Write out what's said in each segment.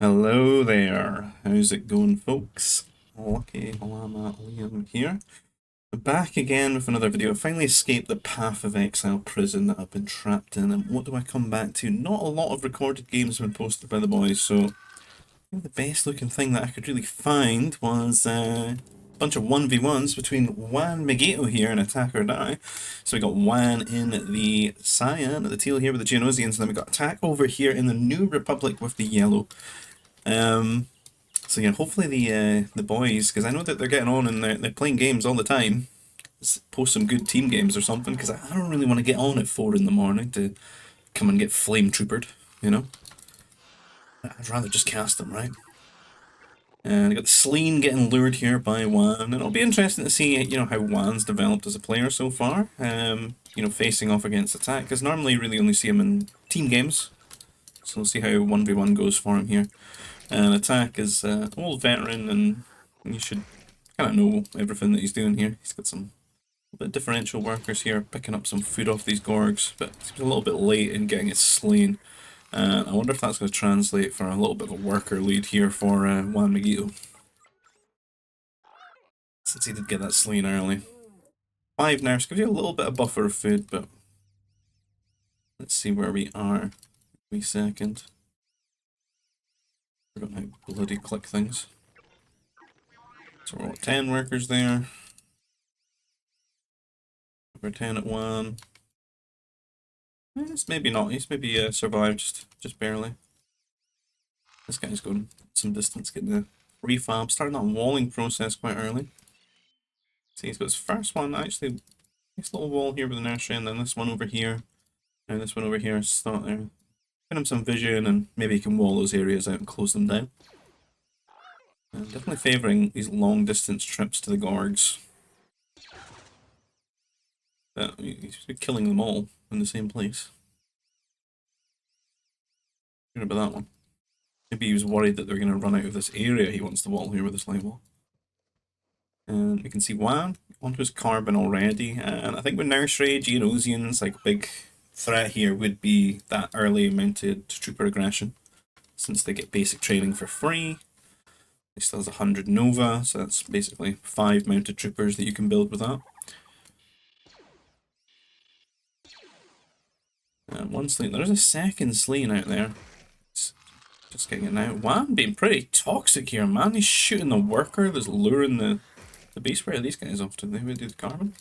Hello there. How's it going, folks? Lucky Llama Liam here. Back again with another video. I finally escaped the Path of Exile prison that I've been trapped in, and what do I come back to? Not a lot of recorded games have been posted by the boys, so I think the best looking thing that I could really find was a bunch of 1v1s between Juanmiguito here and Attack or Die. So we got Juan in the cyan, the teal here with the Geonosians, and then we got Attack over here in the New Republic with the yellow. Um, so yeah, hopefully the boys, because I know that they're getting on and they're playing games all the time. Post some good team games or something, because I don't really want to get on at 4 in the morning to come and get flame troopered, you know? I'd rather just cast them, right? And I got the Sleen getting lured here by Juan, and it'll be interesting to see, how Juan's developed as a player so far. Facing off against Attack, because normally you really only see him in team games. So we'll see how 1v1 goes for him here. And Attack is an old veteran, and you should kind of know everything that he's doing here. He's got some bit of differential workers here, picking up some food off these Gorgs, but he's a little bit late in getting it slain. I wonder if that's going to translate for a little bit of a worker lead here for Juanmiguito, since he did get that slain early. 5 nerfs gives you a little bit of buffer of food, but let's see where we are. Wee second. Forgot how bloody click things. So we're at 10 workers there. We're 10 at 1. It's maybe not. He's maybe survived just barely. This guy's going some distance, getting the refab. Starting that walling process quite early. See, he's got his first one, actually. Nice little wall here with the nursery, and then this one over here. And this one over here. Start there. Get him some vision, and maybe he can wall those areas out and close them down. Definitely favouring these long distance trips to the Gorgs. He's killing them all in the same place. What about that one? Maybe he was worried that they're going to run out of this area he wants to wall here with this light wall. And we can see Juan onto his carbon already. And I think with Nursery, Geonosians, like big threat here would be that early mounted trooper aggression, since they get basic training for free. He still has 100 Nova, so that's basically 5 mounted troopers that you can build with that. And one Sleen. There's a second Sleen out there. Just getting it now. Juan being pretty toxic here, man. He's shooting the worker that's luring the beast. Where are these guys off to? They would do the carbon.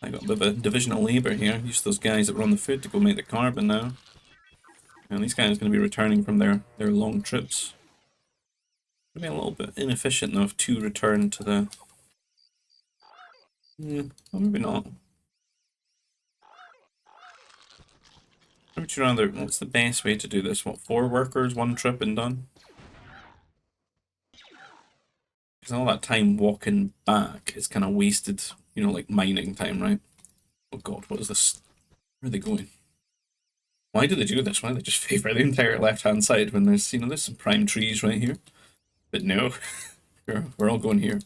I got a bit of a division of labour here. Use those guys that run the food to go make the carbon now. And these guys are going to be returning from their long trips. Maybe a little bit inefficient though to return to the... Yeah, well, maybe not. What would you rather? What's the best way to do this? What, 4 workers, 1 trip and done? Because all that time walking back is kind of wasted, like mining time, right? Oh god, what is this? Where are they going? Why do they do this? Why do they just favour the entire left-hand side when there's, there's some prime trees right here? But no, we're all going here.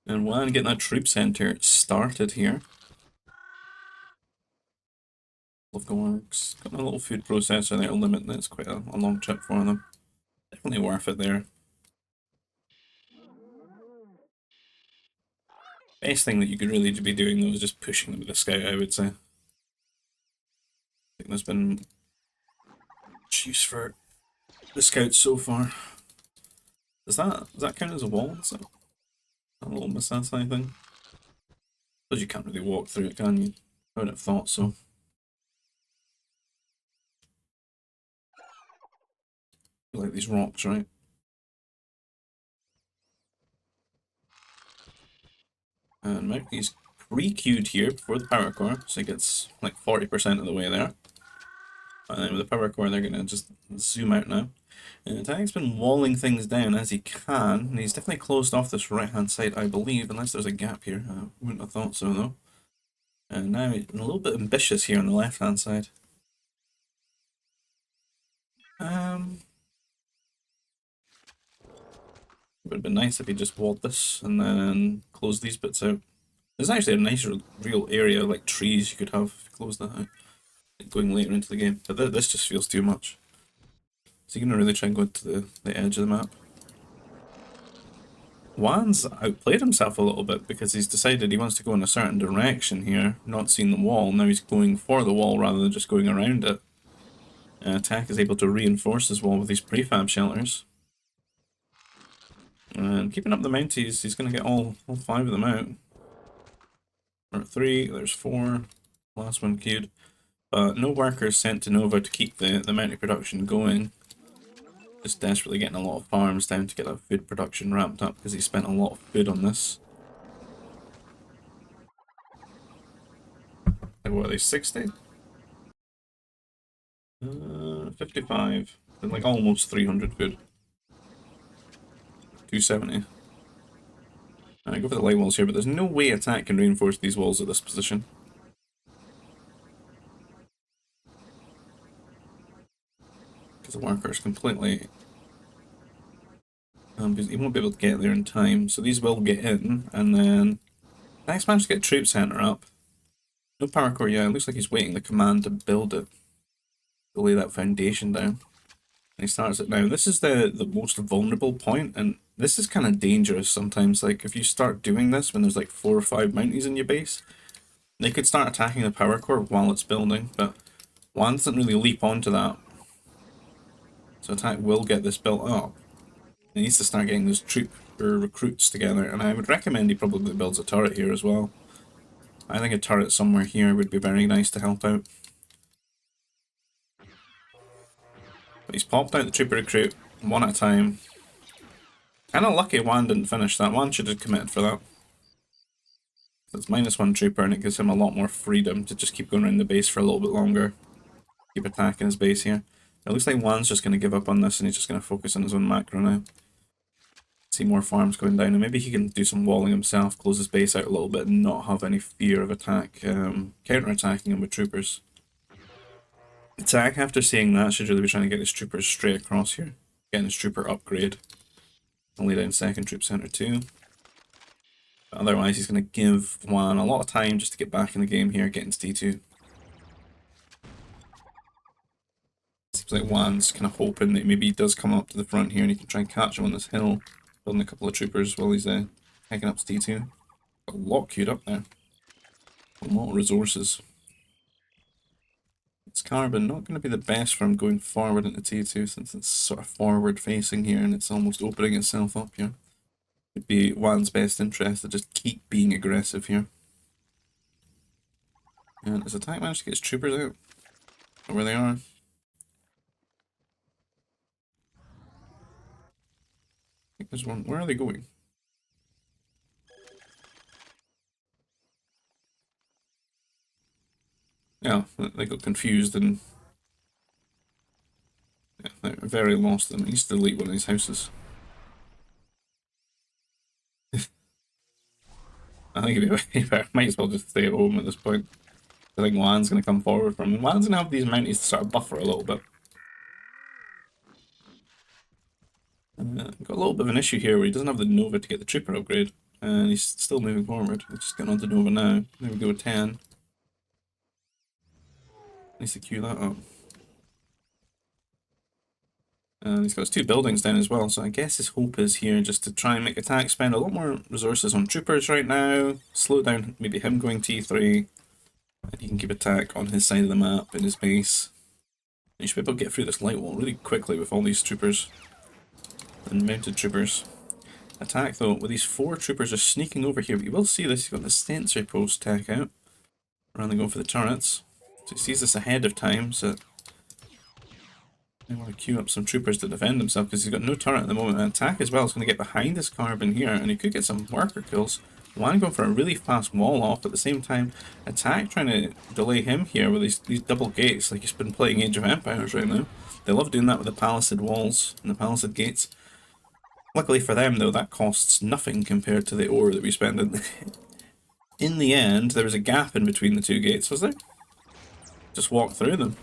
And Juan getting that troop centre started here. Love Gorgs. Got a little food processor there, limit that's quite a long trip for them. Definitely worth it there. Best thing that you could really be doing though is just pushing them with a scout, I would say. I think there's been much use for the scouts so far. Does that count as a wall? Is that a little missile thing? Suppose you can't really walk through it, can you? I would have thought so. Like these rocks, right? And Mike, he's pre-queued here before the power core, so he gets like 40% of the way there. And then with the power core, they're going to just zoom out now. And Attack's been walling things down as he can, and he's definitely closed off this right-hand side, I believe, unless there's a gap here. I wouldn't have thought so, though. And now he's a little bit ambitious here on the left-hand side. It would have been nice if he just walled this and then closed these bits out. There's actually a nice real area, like trees you could have if you close that out. going later into the game. But this just feels too much. Is he going to really try and go to the edge of the map? Juan's outplayed himself a little bit because he's decided he wants to go in a certain direction here, not seeing the wall. Now he's going for the wall rather than just going around it. Attack is able to reinforce his wall with these prefab shelters. And keeping up the Mounties, he's going to get all 5 of them out. There are 3, there's 4, last one queued. But no workers sent to Nova to keep the Mountie production going. Just desperately getting a lot of farms down to get that food production ramped up because he spent a lot of food on this. Like, what are they, 60? 55. And like almost 300 food. 270. I go for the light walls here, but there's no way attack can reinforce these walls at this position. Because the worker's completely... he won't be able to get there in time, so these will get in, and then... Next managed to get troop center up. No power core yet, it looks like he's waiting the command to build it. To lay that foundation down. And he starts it now. This is the most vulnerable point, and this is kind of dangerous sometimes. Like, if you start doing this when there's like 4 or 5 Mounties in your base, they could start attacking the power core while it's building, but Juan doesn't really leap onto that. So attack will get this built up. He needs to start getting those troop or recruits together, and I would recommend he probably builds a turret here as well. I think a turret somewhere here would be very nice to help out. But he's popped out the trooper recruit, 1 at a time. Kinda lucky Juan didn't finish that. Juan should have committed for that. It's -1 trooper and it gives him a lot more freedom to just keep going around the base for a little bit longer. Keep attacking his base here. It looks like Juan's just going to give up on this and he's just going to focus on his own macro now. See more farms going down, and maybe he can do some walling himself, close his base out a little bit and not have any fear of attack, counter-attacking him with troopers. Attack, after seeing that, should really be trying to get his troopers straight across here. Getting his trooper upgrade. I'll lay down second troop center too. But otherwise he's going to give Juan a lot of time just to get back in the game here, get into D2. Seems like Juan's kind of hoping that maybe he does come up to the front here and he can try and catch him on this hill. Building a couple of troopers while he's taking up to D2. Got a lot queued up there. A lot of resources. It's carbon, not going to be the best for him going forward into T2 since it's sort of forward facing here and it's almost opening itself up here. It'd be Juan's best interest to just keep being aggressive here. And his attack managed to get his troopers out? Or where they are? I think there's one. Where are they going? Yeah, they got confused and yeah, they're very lost. He needs to delete one of these houses. I think it'd be better. Might as well just stay at home at this point. I think Juan's going to come forward from him. Juan's going to have these Mounties to sort of buffer a little bit. Got a little bit of an issue here where he doesn't have the Nova to get the trooper upgrade. And he's still moving forward. He's just getting on to Nova now. There we go, 10. Needs to queue that up. And he's got his 2 buildings down as well, so I guess his hope is here just to try and make attack spend a lot more resources on troopers right now, slow down maybe him going T3, and he can keep attack on his side of the map in his base. And he should be able to get through this light wall really quickly with all these troopers and mounted troopers. Attack though, with these 4 troopers just sneaking over here, but you will see this, he's got the sentry post tech out, rather than going for the turrets. So he sees this ahead of time, so I want to queue up some troopers to defend himself because he's got no turret at the moment. And attack as well is going to get behind this carbon here, and he could get some worker kills. Juan going for a really fast wall off at the same time. Attack trying to delay him here with these double gates, like he's been playing Age of Empires right now. They love doing that with the palisade walls and the palisade gates. Luckily for them though, that costs nothing compared to the ore that we spend in the end. There was a gap in between the 2 gates, was there? Just walk through them.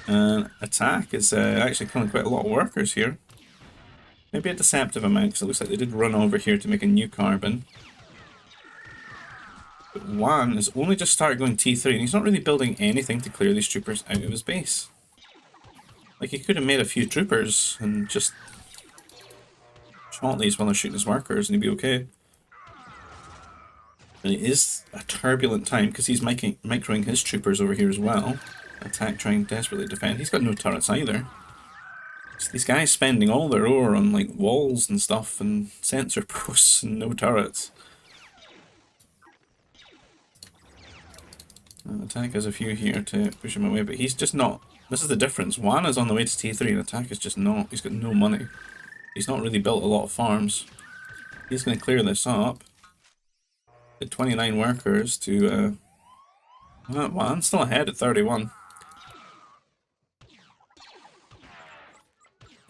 And attack is actually killing quite a lot of workers here. Maybe a deceptive amount, because it looks like they did run over here to make a new carbon. But Juan has only just started going T3, and he's not really building anything to clear these troopers out of his base. Like, he could have made a few troopers and just shot these while they're shooting his workers, and he'd be okay. And it is a turbulent time, because he's microing his troopers over here as well. Attack, trying desperately to defend. He's got no turrets either. So these guys spending all their ore on, like, walls and stuff, and sensor posts, and no turrets. Attack has a few here to push him away, but he's just not. This is the difference. Juan is on the way to T3, and Attack is just not. He's got no money. He's not really built a lot of farms. He's going to clear this up. At 29 workers to. Juan's still ahead at 31.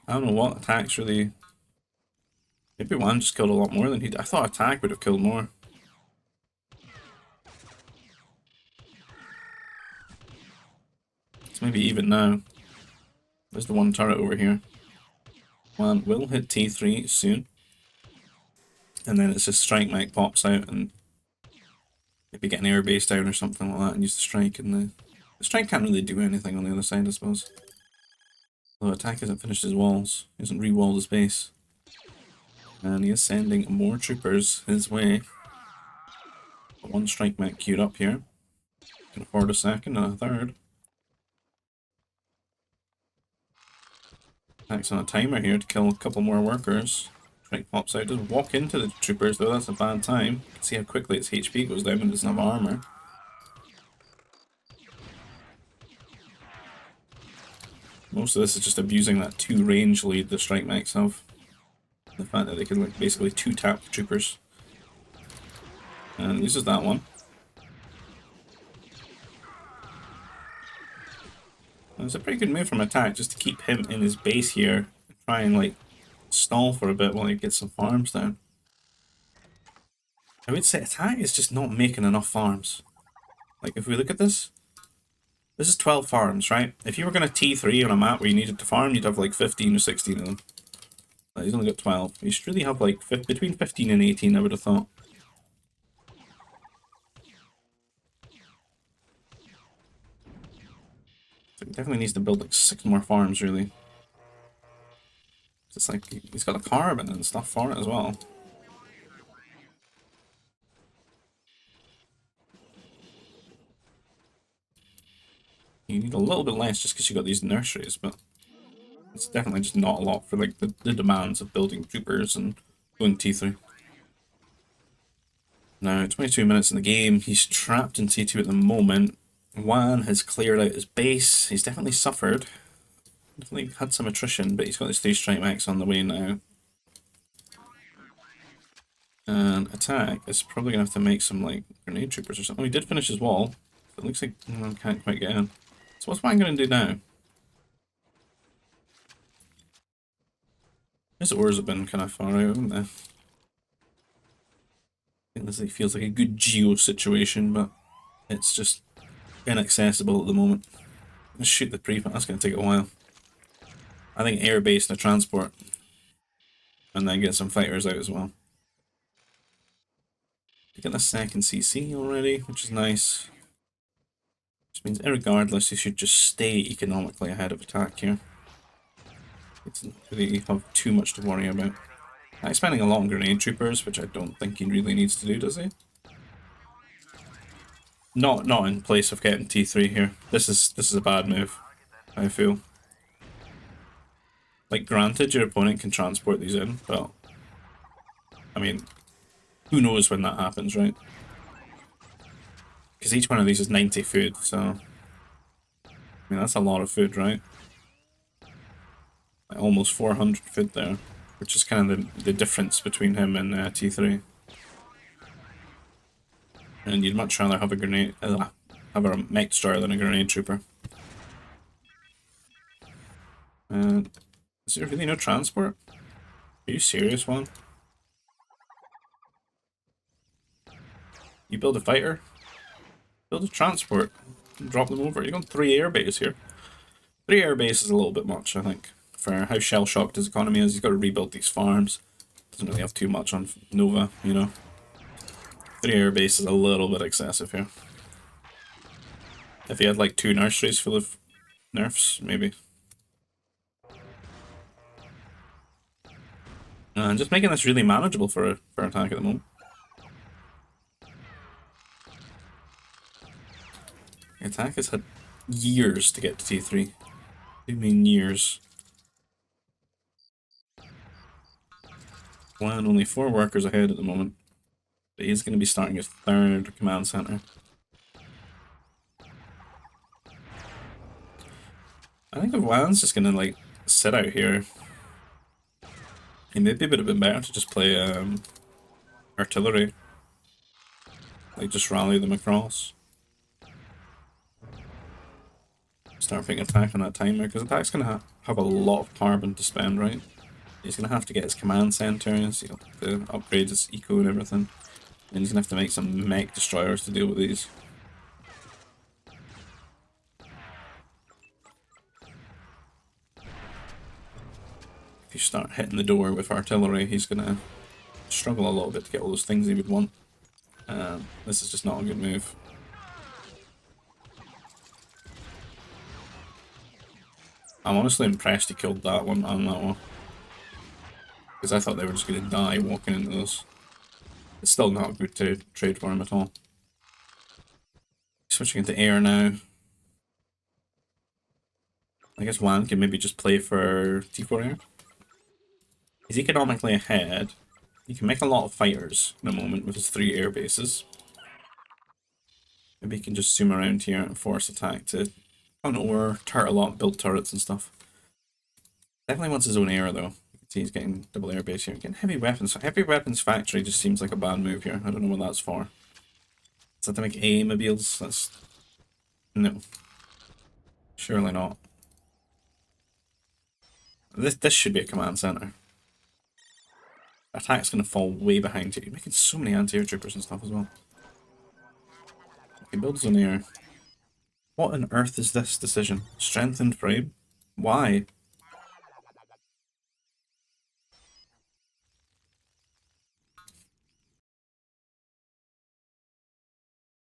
I don't know what Attack's really. Maybe Juan just killed a lot more than he did. I thought Attack would have killed more. It's maybe even now. There's the one turret over here. Juan will hit T3 soon. And then it's just Strike Mech pops out and maybe get an air base down or something like that and use the strike. And the strike can't really do anything on the other side, I suppose. Although Attack hasn't finished his walls. He hasn't re-walled his base. And he is sending more troopers his way. Got one Strike Mech queued up here. Can afford a second and a third. Attack's on a timer here to kill a couple more workers. Strike pops out, doesn't walk into the troopers though, that's a bad time. You can see how quickly its HP goes down when it doesn't have armor. Most of this is just abusing that 2 range lead the Strike Mechs have. The fact that they can like basically 2-tap the troopers. And uses that one. It's a pretty good move from Attack just to keep him in his base here. Try and like stall for a bit while he gets some farms down. I would say Attack is just not making enough farms. Like if we look at this is 12 farms, right? If you were going to T3 on a map where you needed to farm, you'd have like 15 or 16 of them. But he's only got 12. You should really have like between 15 and 18, I would have thought. So he definitely needs to build like 6 more farms, really. It's like he's got a carbon and stuff for it as well. You need a little bit less just because you got these nurseries, but it's definitely just not a lot for like the demands of building troopers and going T3. Now, 22 minutes in the game, he's trapped in T2 at the moment. Juan has cleared out his base. He's definitely suffered. Definitely had some attrition, but he's got his 3 Strike Mechs on the way now. And Attack is probably going to have to make some like grenade troopers or something. Oh, he did finish his wall. It looks like can't quite get in. So what's Juan going to do now? His ores have been kind of far out, haven't they? I think this feels like a good geo situation, but it's just inaccessible at the moment. Let's shoot the prefab. That's going to take a while. I think air base and a transport. And then get some fighters out as well. We get the second CC already, which is nice. Which means regardless, you should just stay economically ahead of Attack here. It doesn't really have too much to worry about. He's spending a lot on grenade troopers, which I don't think he really needs to do, does he? Not in place of getting T3 here. This is a bad move, I feel. Like, granted, your opponent can transport these in, but I mean, who knows when that happens, right? Because each one of these is 90 food, so I mean that's a lot of food, right? Like almost 400 food there, which is kind of the difference between him and T3. And you'd much rather have a grenade, have a mech destroyer than a grenade trooper. And is there really no transport? Are you serious, Juan? You build a fighter? Build a transport. Drop them over. You're going 3 air base here. 3 air base is a little bit much, I think, for how shell-shocked his economy is. He's got to rebuild these farms. Doesn't really have too much on Nova, you know. 3 air base is a little bit excessive here. If he had like 2 nurseries full of nerfs, maybe. Just making this really manageable for attack at the moment. The attack has had years to get to T3. What do you mean years? One, only 4 workers ahead at the moment. But he's going to be starting his 3rd command center. I think if Wan's just going to like sit out here, he maybe would have been better to just play artillery. Like just rally them across. Start putting attack on that timer, because attack's going to have a lot of carbon to spend, right? He's going to have to get his command centers, you know, to upgrade his eco and everything. And he's going to have to make some mech destroyers to deal with these. If you start hitting the door with artillery, he's going to struggle a little bit to get all those things he would want. This is just not a good move. I'm honestly impressed he killed that one on that one. Because I thought they were just going to die walking into those. It's still not good to trade for him at all. Switching into air now. I guess Wan can maybe just play for T4 air. He's economically ahead. He can make a lot of fighters in a moment with his 3 air bases. Maybe he can just zoom around here and force attack to hunt or turret a lot, build turrets and stuff. Definitely wants his own air though. You can see he's getting double air base here. Getting heavy weapons. Heavy weapons factory just seems like a bad move here. I don't know what that's for. Is that to make A-mobiles? That's... no. Surely not. This should be a command center. Attack's gonna fall way behind you. You're making so many anti-air troopers and stuff as well. Okay, build his own air. What on earth is this decision? Strengthened frame? Why?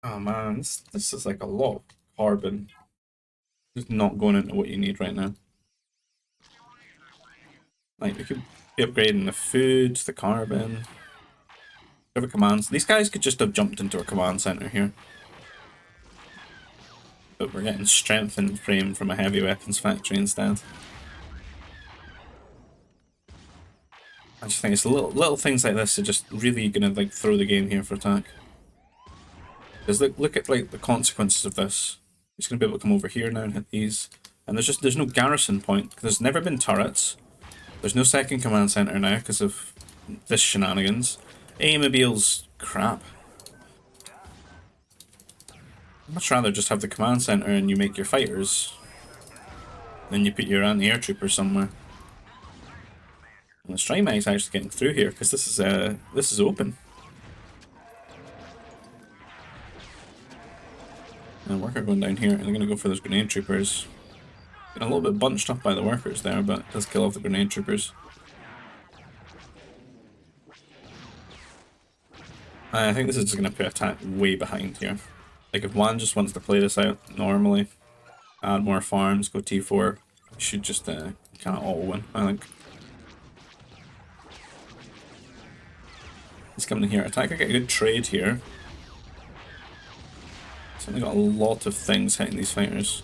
Oh man, this is like a lot of carbon. Just not going into what you need right now. Like, we could be upgrading the food, the carbon, whatever commands. These guys could just have jumped into a command center here. But we're getting strengthened frame from a heavy weapons factory instead. I just think it's little things like this are just really gonna like throw the game here for attack. Because look at like the consequences of this. He's gonna be able to come over here now and hit these. And there's no garrison point. There's never been turrets. There's no second command center now because of this shenanigans. A-mobile's crap. I'd much rather just have the command center and you make your fighters. Then you put your anti-air troopers somewhere. And the strike mag's actually getting through here because this is open. And worker going down here, and they're gonna go for those grenade troopers. Getting a little bit bunched up by the workers there, but it does kill off the grenade troopers. I think this is just gonna put attack way behind here. Like if one just wants to play this out normally, add more farms, go T4, should just kind of auto win, I think. He's coming in here. Attack could get a good trade here. So they got a lot of things hitting these fighters.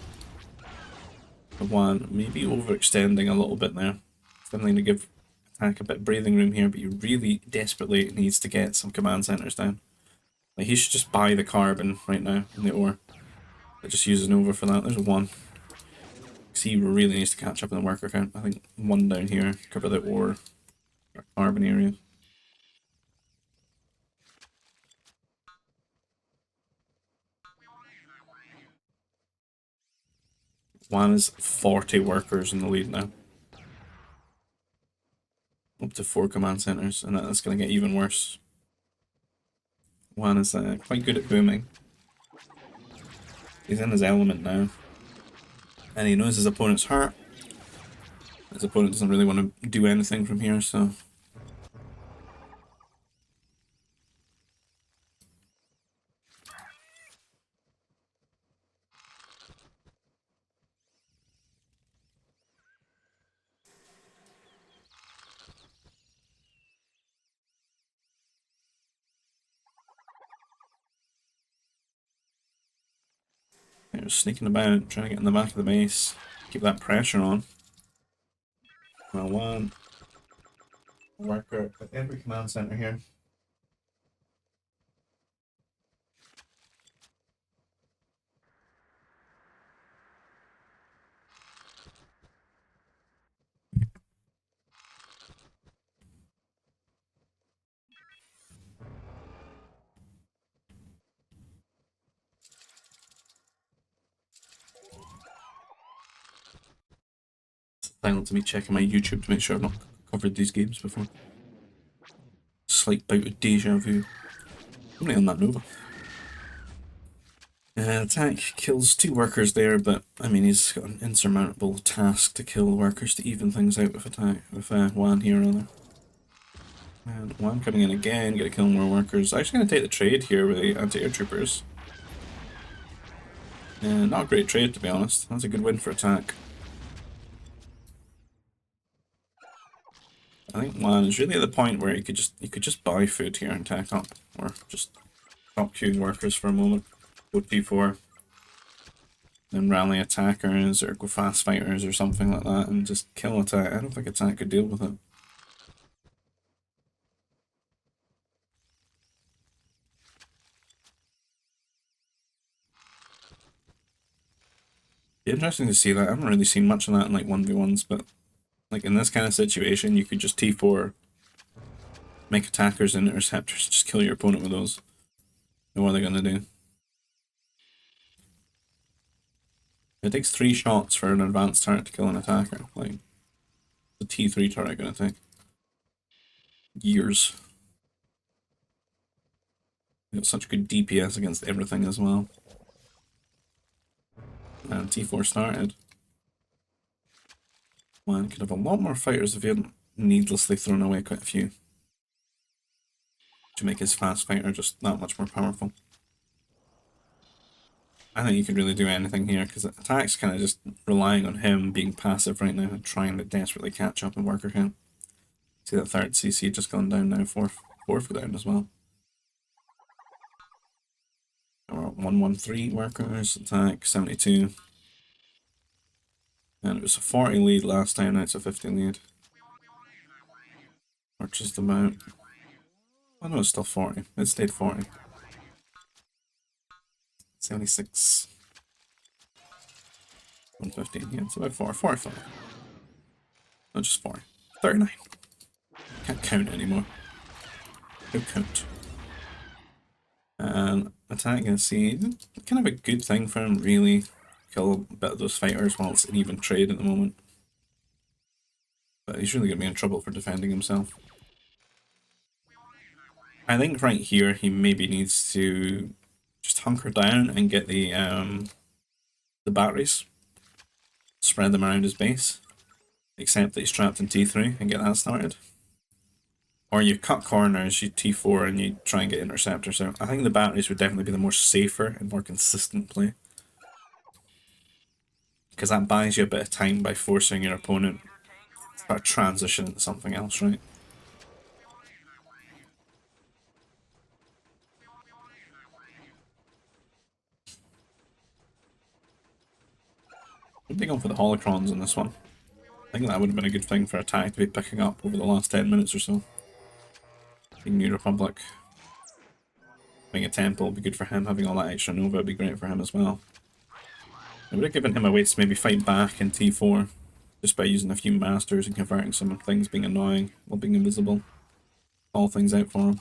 One maybe overextending a little bit there. Definitely to give attack a bit of breathing room here, but he really desperately needs to get some command centers down. Like he should just buy the carbon right now in the ore. It just uses Nova for that. There's one. Because he really needs to catch up in the worker count. I think one down here, cover the ore or carbon area. One is 40 workers in the lead now. Up to 4 command centers, and that's going to get even worse. One is quite good at booming. He's in his element now. And he knows his opponent's hurt. His opponent doesn't really want to do anything from here, so... just sneaking about, trying to get in the back of the base, keep that pressure on. Well, one worker at every command center here. Silent to me checking my YouTube to make sure I've not covered these games before. Slight bout of deja vu. Only on that Nova. Attack kills 2 workers there, but I mean he's got an insurmountable task to kill workers to even things out with attack with Juan here rather. And Juan coming in again, gonna kill more workers. Actually gonna take the trade here with the anti-air troopers. Not a great trade to be honest. That's a good win for attack. I think Juan is really at the point where you could just buy food here and tack up, or just stop queuing workers for a moment. Go T4, then rally attackers or go fast fighters or something like that and just kill attack. I don't think attack could deal with it. Be interesting to see that. I haven't really seen much of that in like 1v1s, but like in this kind of situation you could just T4, make attackers and interceptors, just kill your opponent with those. And what are they gonna do? It takes 3 shots for an advanced turret to kill an attacker. Like, the T3 turret gonna take years. They got such good DPS against everything as well. And T4 started. One could have a lot more fighters if he hadn't needlessly thrown away quite a few. To make his fast fighter just that much more powerful. I think you could really do anything here, because attack's kind of just relying on him being passive right now and trying to desperately catch up in worker count. See that 3rd CC just gone down now, 4th down as well. We're at 113 workers, attack 72. And it was a 40 lead last time, now it's a 50 lead. Or just about. Oh no, it's still 40. It stayed 40. 76. 115, yeah, it's about 45. Not just 40. 39. Can't count anymore. No count. And attack and see, kind of a good thing for him, really. Kill a bit of those fighters while it's an even trade at the moment. But he's really going to be in trouble for defending himself. I think right here he maybe needs to just hunker down and get the batteries. Spread them around his base. Except that he's trapped in T3 and get that started. Or you cut corners, you T4 and you try and get interceptors out. I think the batteries would definitely be the more safer and more consistent play. Because that buys you a bit of time by forcing your opponent to start transition into something else, right? I'm going for the holocrons in this one. I think that would have been a good thing for attack to be picking up over the last 10 minutes or so. Being New Republic. Being a temple would be good for him. Having all that extra Nova would be great for him as well. I would have given him a way to maybe fight back in T4. Just by using a few masters and converting some things being annoying while being invisible. All things out for him.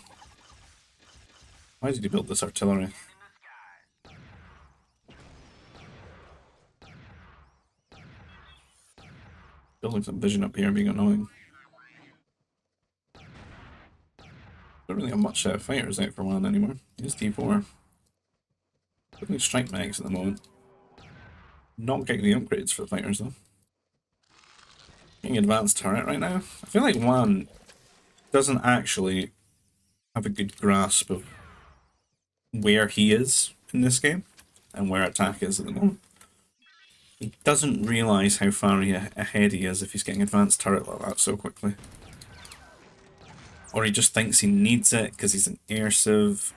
Why did he build this artillery? Building some vision up here being annoying. Don't really have much fighters out for one anymore. Here's T4. Looking at strike mags at the moment. Not getting the upgrades for the fighters though. Getting advanced turret right now. I feel like Juan doesn't actually have a good grasp of where he is in this game and where attack is at the moment. He doesn't realise how far ahead he is if he's getting advanced turret like that so quickly. Or he just thinks he needs it because he's an air civ.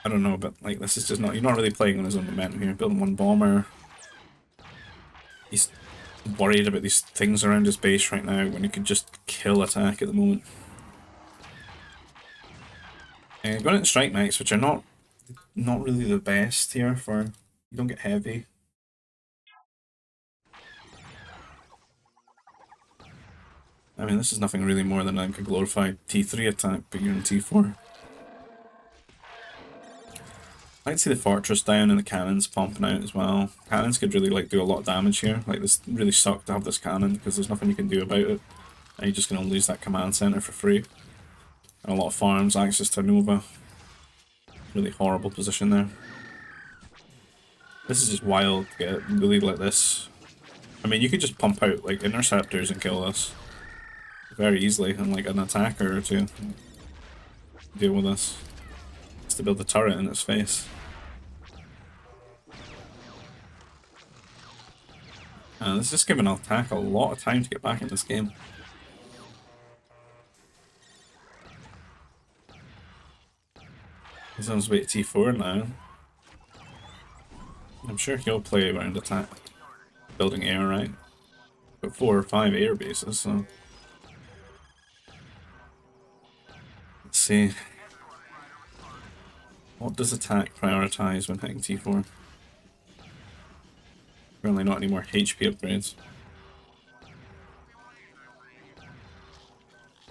I don't know, but like this is just not, you're not really playing on his own momentum here. Building one bomber, he's worried about these things around his base right now when he could just kill attack at the moment. Going into strike knights, which are not really the best here for, you don't get heavy. I mean, this is nothing really more than like a glorified T3 attack, but you're in T4. I'd see the fortress down and the cannons pumping out as well. Cannons could really like do a lot of damage here. Like, this really sucked to have this cannon because there's nothing you can do about it. And you're just going to lose that command center for free. And a lot of farms, access to Nova. Really horrible position there. This is just wild to get bullied like this. I mean, you could just pump out like interceptors and kill this very easily, and like an attacker or two deal with this. Just to build the turret in its face. This is just giving attack a lot of time to get back in this game. He's on his way to T4 now. I'm sure he'll play around attack, building air, right? Got 4 or 5 air bases, so. Let's see. What does attack prioritize when hitting T4? Currently not any more HP upgrades.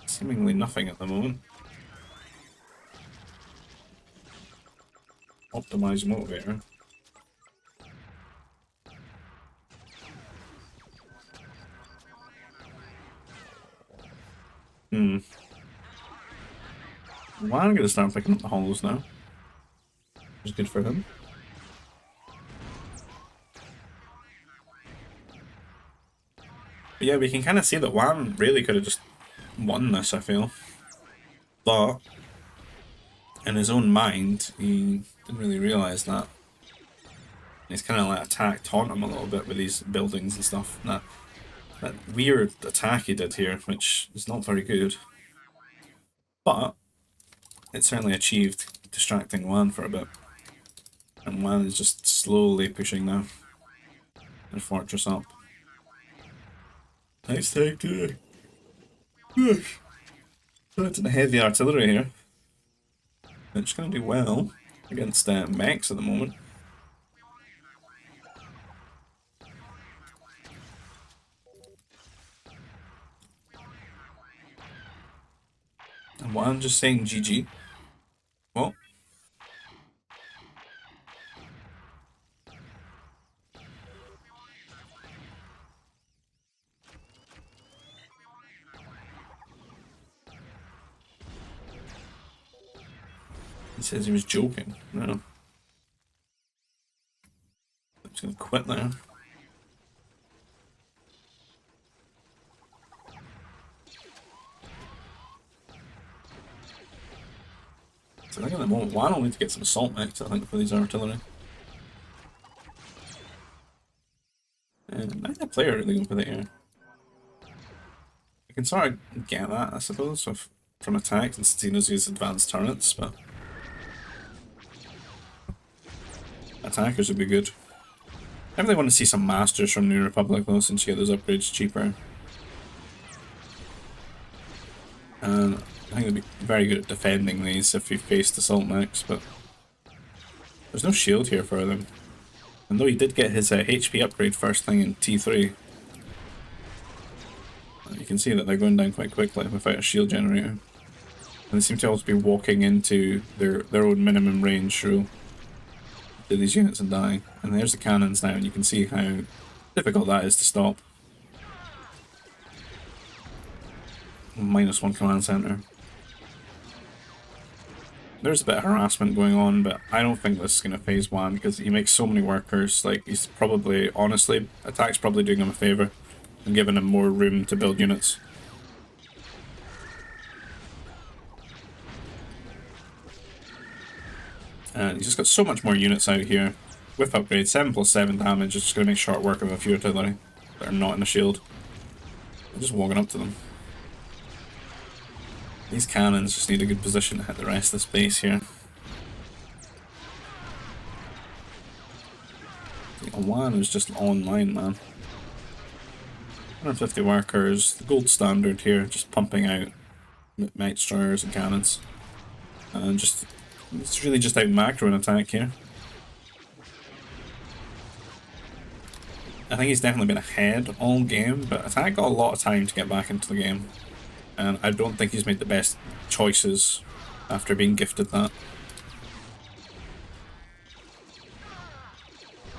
Seemingly nothing at the moment. Optimize motivator. Well, I'm gonna start picking up the hollows now. Which is good for him. But yeah, we can kind of see that Juan really could have just won this, I feel. But in his own mind, he didn't really realise that. He's kind of like attack taunt him a little bit with these buildings and stuff. That weird attack he did here, which is not very good. But it certainly achieved distracting Juan for a bit. And Juan is just slowly pushing now. And fortress up. Nice take today. Gosh. That's the heavy artillery here. It's going to do well against mechs at the moment. And Juan just saying GG. Well. He says he was joking. No. I'm just gonna quit now. So I think at the moment, Juan will need to get some assault mechs, I think, for these artillery. And I think the player really going for the air. You can sort of get that, I suppose, from attack, since he knows he has advanced turrets, but attackers would be good. I really want to see some masters from New Republic though, since you get those upgrades cheaper. And I think they'd be very good at defending these if you faced assault mechs, but there's no shield here for them. And though he did get his HP upgrade first thing in T3, you can see that they're going down quite quickly without a shield generator. And they seem to also be walking into their own minimum range through these units and dying. And there's the cannons now, and you can see how difficult that is to stop. -1 command center. There's a bit of harassment going on, but I don't think this is going to phase Juan because he makes so many workers. Like, he's probably, honestly, attack's probably doing him a favour and giving him more room to build units. And he's just got so much more units out here with upgrades. 7+7 damage is just going to make short work of a few artillery that are not in the shield. I'm just walking up to them. These cannons just need a good position to hit the rest of this base here. Juan is just online, man. 150 workers, the gold standard here, just pumping out Might Destroyers and cannons. And just, it's really just out macro and attack here. I think he's definitely been ahead all game, but attack got a lot of time to get back into the game. And I don't think he's made the best choices after being gifted that.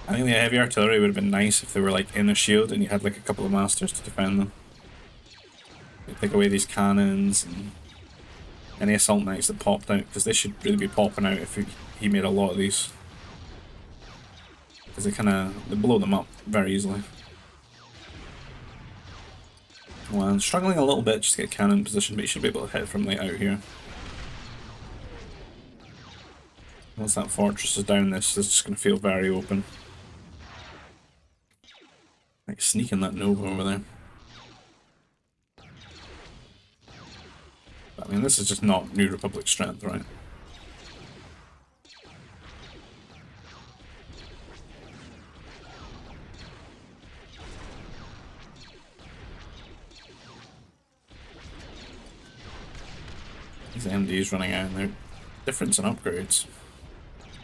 I think the heavy artillery would have been nice if they were like in a shield and you had like a couple of masters to defend them. You take away these cannons and any assault knights that popped out, because they should really be popping out if he made a lot of these. Because they blow them up very easily. Well, I'm struggling a little bit just to get cannon in position, but you should be able to hit from like out here. Once that fortress is down, this is just going to feel very open. Like sneaking that Nova over there. But, I mean, this is just not New Republic strength, right? These MDs running out, and their difference in upgrades.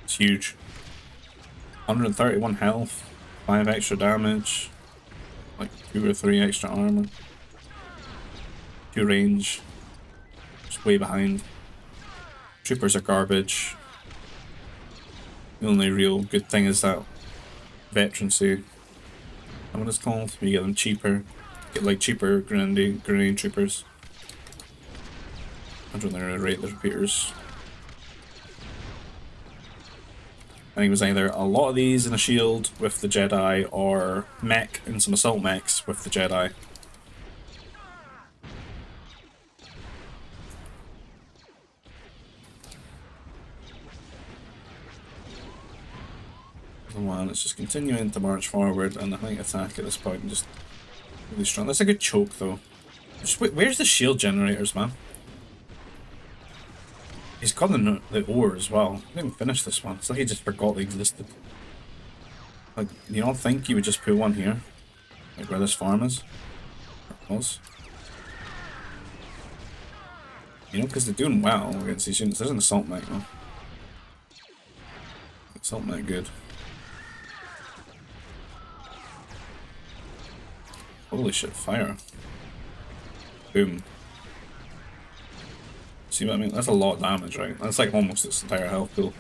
It's huge. 131 health, 5 extra damage, like 2 or 3 extra armor, 2 range, just way behind. Troopers are garbage. The only real good thing is that veterancy. What it's called? You get them cheaper. Get like cheaper grenade troopers. I don't really rate the repeaters. I think it was either a lot of these in a shield with the Jedi, or mech and some assault mechs with the Jedi. One, it's just continuing to march forward, and I think attack at this point just really strong. That's a good choke though. Just where's the shield generators, man? He's got the ore as well. I didn't even finish this one. It's like he just forgot they existed. Like, you don't think you would just put one here? Like where this farm is? Or was? You know, because they're doing well against these units. There's an assault knight though. Assault knight good. Holy shit, fire. Boom. See what I mean? That's a lot of damage, right? That's like almost its entire health pool.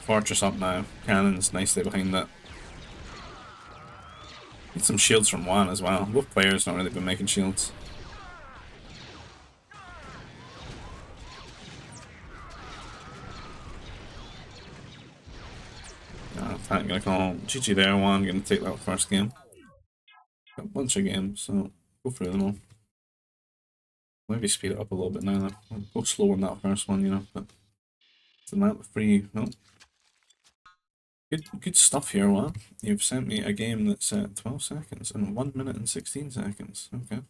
Fortress up now. Cannons nicely behind that. Need some shields from Juan as well. Both players not really been making shields. I'm gonna call GG there, Juan. Gonna take that first game. Got a bunch of games, so go through them all. Maybe speed it up a little bit now. I'll go slow on that first one, you know, but it's the amount of free. No. Good stuff here, Juan. You've sent me a game that's at 12 seconds and 1 minute and 16 seconds. Okay.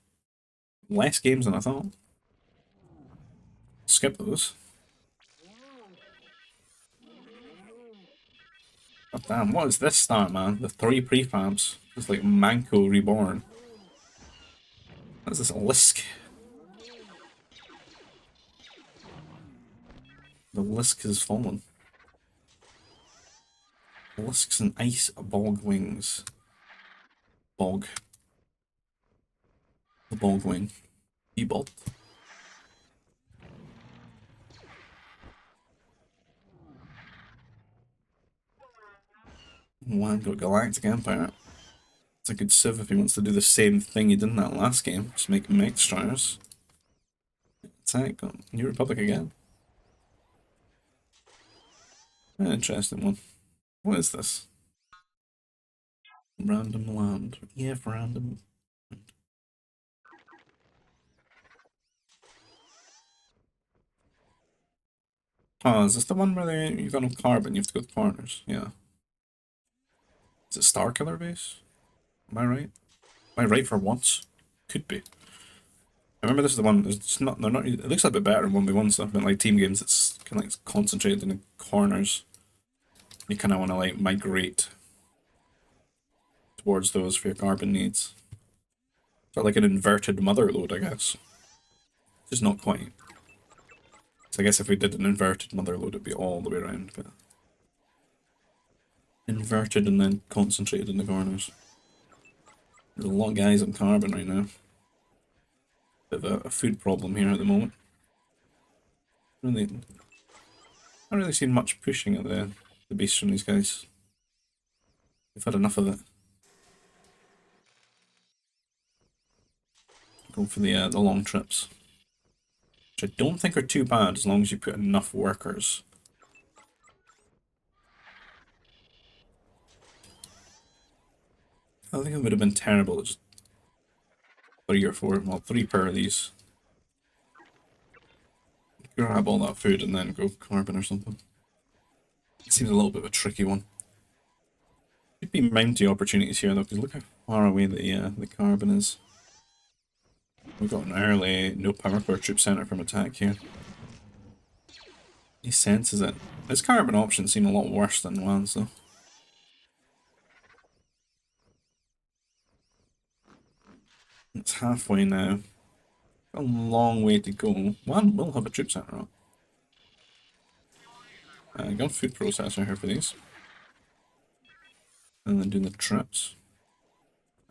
Less games than I thought. Skip those. God damn, what is this start, man? The 3 prefabs. It's like Manco reborn. What is this, a Lisk? The Lisk has fallen. Lisks and ice bog wings. Bog. The bog wing. Ebolt. One got Galactic Empire. It's a good civ if he wants to do the same thing he did in that last game. Just make mech destroyers. Attack on New Republic again. An interesting one. What is this? Random land. Yeah, random. Oh, is this the one where you've got no carbon, you have to go to corners? Yeah. Is it Star Killer base? Am I right? Am I right for once? Could be. I remember this is the one. It's not. They're not. It looks a bit better in 1v1 stuff, but like team games, it's kind of like concentrated in the corners. You kind of want to like migrate towards those for your carbon needs. So like an inverted mother load, I guess. Just not quite. So I guess if we did an inverted mother load, it'd be all the way around, but inverted and then concentrated in the corners. There's a lot of guys on carbon right now. Bit of a food problem here at the moment. Really, not really seen much pushing at the base from these guys. They've had enough of it. Going for the long trips, which I don't think are too bad as long as you put enough workers. I think it would have been terrible just 3 or 4, well 3 per of these. Grab all that food and then go carbon or something. It seems a little bit of a tricky one. Could be mounty opportunities here though, because look how far away the carbon is. We've got an early no power core troop center from attack here. He senses it. His carbon options seem a lot worse than Juan's though. It's halfway now. A long way to go. Juan will have a troop center up. Got a food processor here for these. And then doing the trips.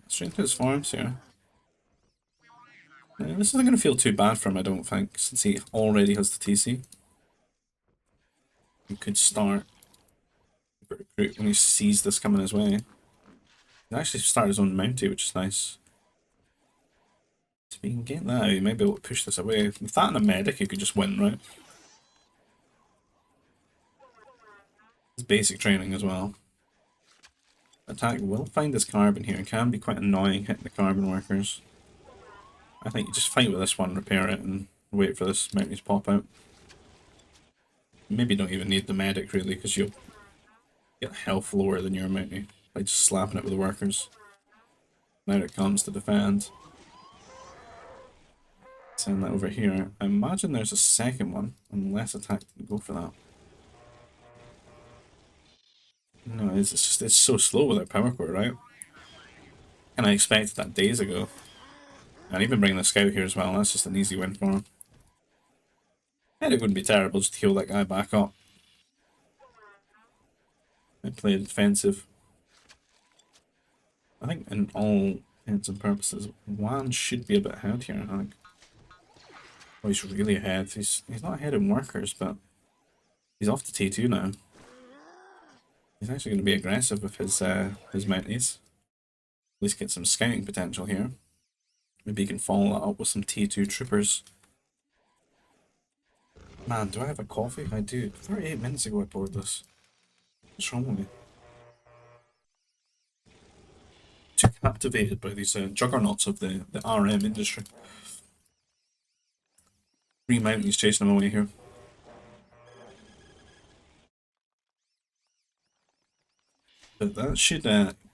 Straight to his farms here. This isn't going to feel too bad for him, I don't think, since he already has the TC. He could start recruit when he sees this coming his way. He can actually start his own Mountie, which is nice. So if he can get that, he might be able to push this away. With that and a medic, he could just win, right? It's basic training as well. Attack will find his carbon here. It can be quite annoying hitting the carbon workers. I think you just fight with this one, repair it, and wait for this Mountie to pop out. Maybe don't even need the medic really, because you'll get health lower than your Mountie by just slapping it with the workers. Now it comes to defend. Send that over here. I imagine there's a second one, unless attack didn't go for that. No, it's just it's so slow without power core, right? And I expected that days ago. And even bringing the scout here as well, that's just an easy win for him. And it wouldn't be terrible just to heal that guy back up. And play defensive. I think in all intents and purposes, Juan should be a bit ahead here, I think. Oh, he's really ahead. He's not ahead in workers, but he's off to T2 now. He's actually going to be aggressive with his mounties. At least get some scouting potential here. Maybe he can follow that up with some T2 troopers. Man, do I have a coffee? I do. 38 minutes ago I poured this. What's wrong with me? Too captivated by these juggernauts of the RM industry. 3 mounties chasing him away here. But that should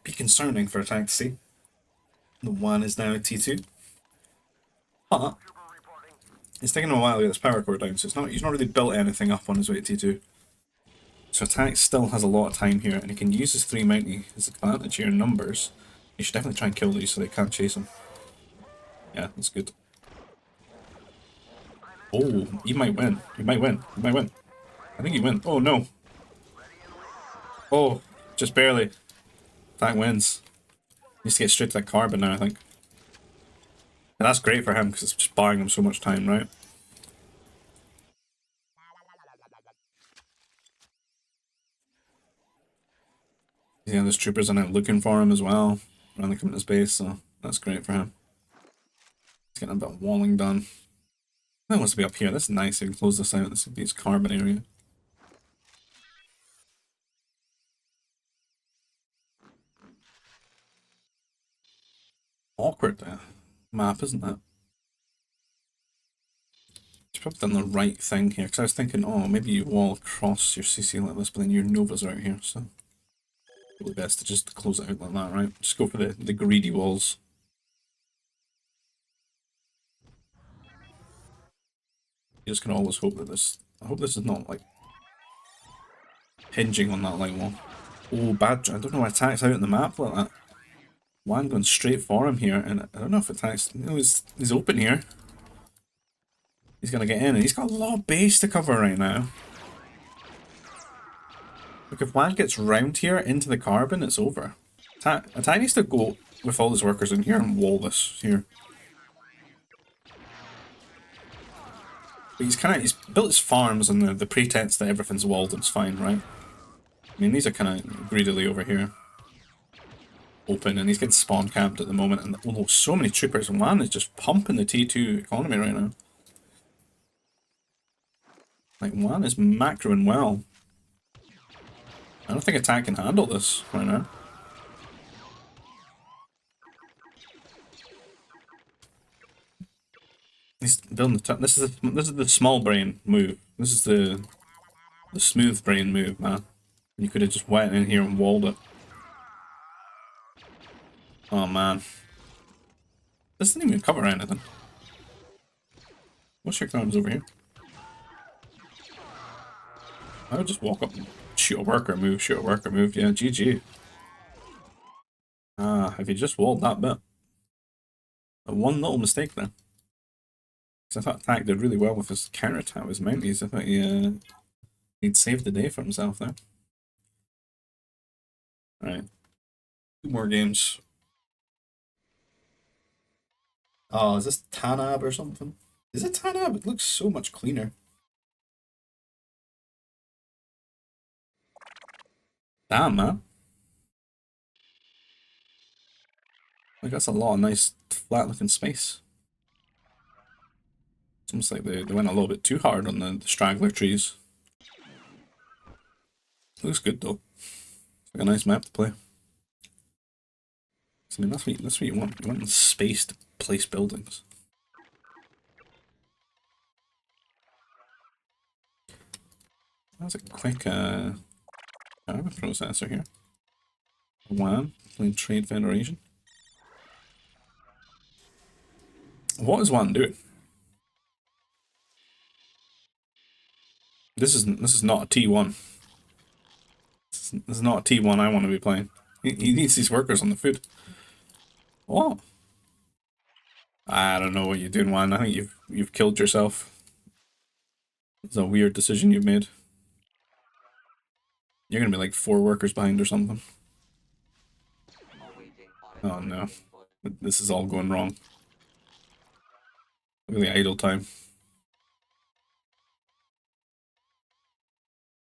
be concerning for attack to see. The one is now at T2. But it's taking him a while to get this power core down, so he's not really built anything up on his way to T2. So attack still has a lot of time here, and he can use his 3 mountie as advantage here in numbers. He should definitely try and kill these so they can't chase him. Yeah, that's good. Oh, he might win. He might win. He might win. I think he wins. Oh no. Oh, just barely. That wins. Needs to get straight to that carbon now, I think. And that's great for him because it's just buying him so much time, right? Yeah, there's troopers in it looking for him as well. Around the coming to his base, so that's great for him. He's getting a bit of walling done. That wants to be up here. That's nice. He can close this out. This would be his carbon area. Awkward map, isn't it? He's probably done the right thing here, because I was thinking, oh, maybe you wall across your CC like this, but then your Novas are out here, so probably best to just close it out like that, right? Just go for the greedy walls. You just can always hope that this... I hope this is not, like... hinging on that light wall. Oh, bad. I don't know why attacks out on the map like that. Juan going straight for him here, and I don't know if attacks. You know, he's open here. He's gonna get in, and he's got a lot of base to cover right now. Look, if Juan gets round here into the carbon, it's over. Attack needs to go with all his workers in here and wall this here. But he's built his farms on the pretense that everything's walled and it's fine, right? I mean, these are kind of greedily over here. Open, and he's getting spawn camped at the moment, and oh, so many troopers, and Juan is just pumping the T2 economy right now. Like, Juan is macroing well. I don't think attack can handle this right now. He's building the this is the small brain move. This is the smooth brain move, man. You could have just went in here and walled it. Oh man. This doesn't even cover anything. What's your arms over here? I would just walk up and shoot a worker move, shoot a worker move. Yeah, GG. Ah, if you just walled that bit. One little mistake there. Because I thought Attack did really well with his counter attack with his mounties. I thought he'd saved the day for himself there. Alright. 2 more games. Oh, is this Tanab or something? Is it Tanab? It looks so much cleaner. Damn, man. Like, that's a lot of nice, flat-looking space. It's almost like they went a little bit too hard on the straggler trees. Looks good, though. It's like a nice map to play. So, I mean, that's what you want. You want space to place buildings. That's a quick, I have a processor here. WAN, playing Trade Federation. What is WAN doing? This is not a T1. This is not a T1 I want to be playing. He needs these workers on the food. What? I don't know what you're doing, WAN. I think you've killed yourself. It's a weird decision you've made. You're gonna be like 4 workers behind or something. Oh no. This is all going wrong. Look at the idle time.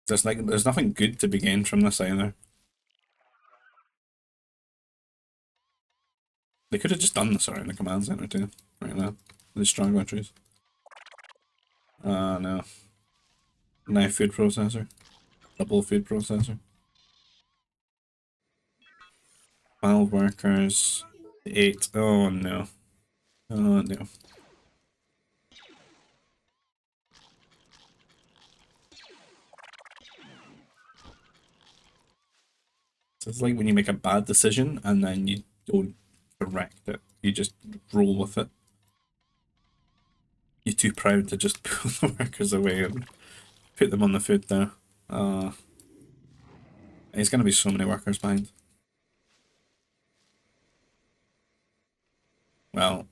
There's nothing good to be gained from this either. They could have just done this around the command center too, right now. These strong entries. No. Knife food processor. Double food processor. 12 workers. 8. Oh no. Oh no. So it's like when you make a bad decision and then you don't correct it. You just roll with it. You're too proud to just pull the workers away and put them on the food there. There's gonna be so many workers behind. Well,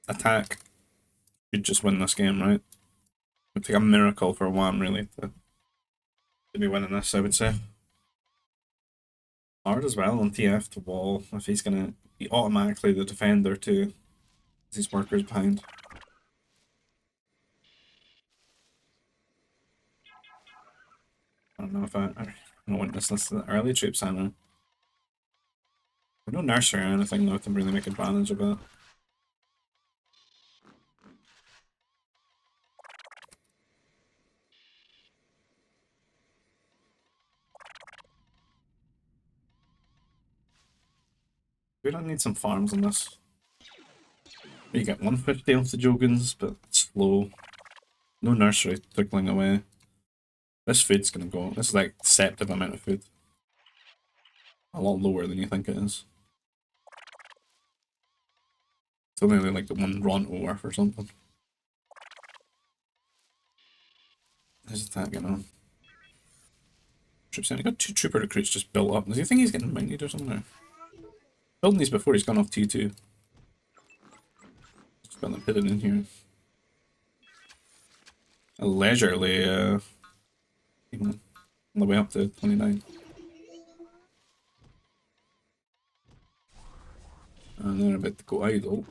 attack should just win this game, right? It would take a miracle for one really to be winning this, I would say. Hard as well on TF to wall if he's gonna be automatically the defender too. These workers behind. I don't know if I don't witness this the early troops I know. There's no nursery or anything though to really make advantage of it. We don't need some farms on this. You get 150 off the Jogans, but it's slow. No nursery trickling away. This food's gonna go. This is like deceptive amount of food. A lot lower than you think it is. It's only like the 1 Ronto worth or something. How's that getting on? troops in. He got 2 trooper recruits just built up. Does he think he's getting minded or something? Or building these before he's gone off T2. Just got them hidden in here. A leisurely, you know, on the way up to 29. And they're about to go idle.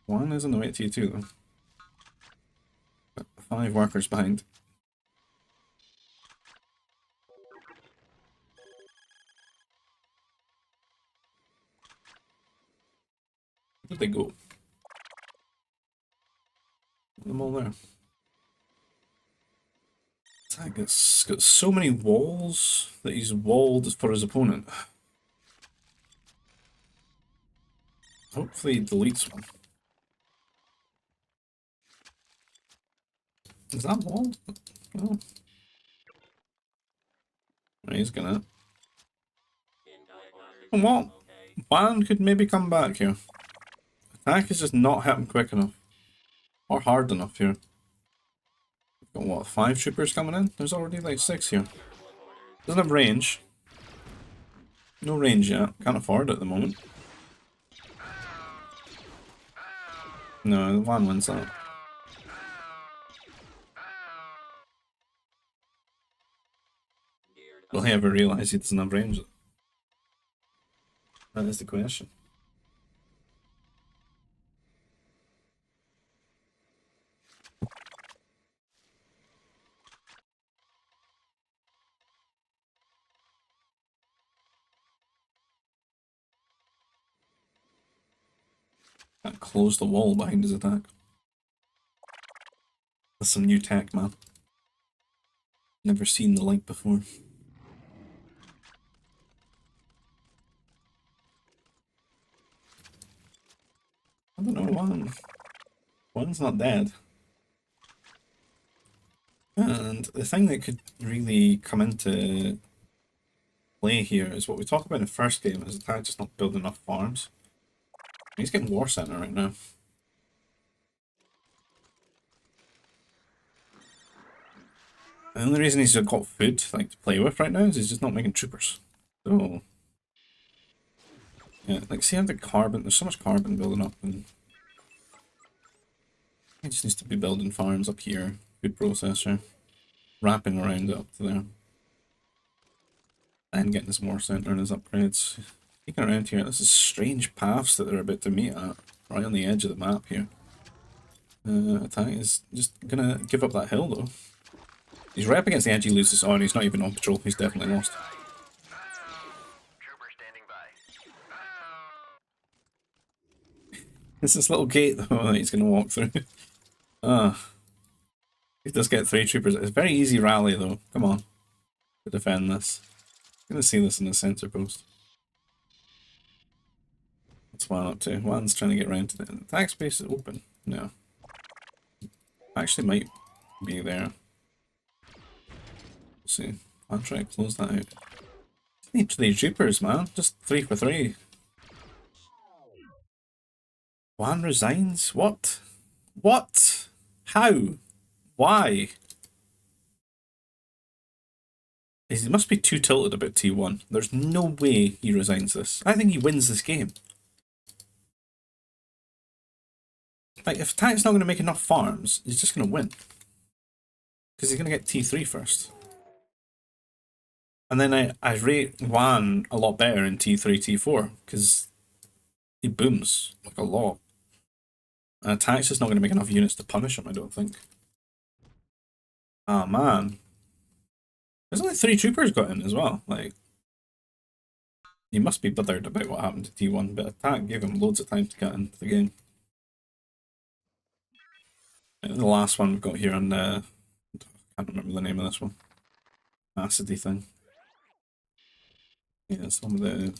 One is on the way to T2 though. Got 5 workers behind. Where did they go? Put them all there. Attack has got so many walls that he's walled for his opponent. Hopefully he deletes one. Is that walled? Oh. He's gonna. And what? Juan could maybe come back here. Attack is just not hitting quick enough. Or hard enough here. Got what, 5 troopers coming in? There's already like 6 here. Doesn't have range. No range yet. Can't afford it at the moment. No, Juan wins that. Will he ever realise he doesn't have range? That is the question. Can't close the wall behind his attack. That's some new tech, man. Never seen the like before. I don't know, Juan's not dead. And the thing that could really come into play here is what we talked about in the first game, is attack just not building enough farms. He's getting War Center right now. The only reason he's got food like to play with right now is he's just not making troopers. So yeah, like see how the carbon, there's so much carbon building up, and he just needs to be building farms up here, food processor, wrapping around it up to there. And getting his War Center and his upgrades. Peeking around here, this is strange paths that they're about to meet at, right on the edge of the map here. Attack is just gonna give up that hill though. He's right up against the edge, he loses on, he's not even on patrol, he's definitely lost. It's this little gate though that he's gonna walk through. He does get 3 troopers. It's a very easy rally though, come on, to defend this. I'm gonna see this in the center post. What's Juan up to? Juan's trying to get around to the attack space is open. No. Actually might be there. We'll see. I'll try to close that out. Need 3 troopers, man. Just 3 for 3. Juan resigns? What? What? How? Why? He must be too tilted about T1. There's no way he resigns this. I think he wins this game. Like, if Tank's not going to make enough farms, he's just going to win. Because he's going to get T3 first. And then I rate Juan a lot better in T3, T4, because he booms, like a lot. And Attack's just not going to make enough units to punish him, I don't think. Oh man. There's only 3 troopers got in as well, like... He must be bothered about what happened to T1, but Attack gave him loads of time to get into the game. The last one we've got here on I can't remember the name of this one. Acidy thing. Yeah, some of the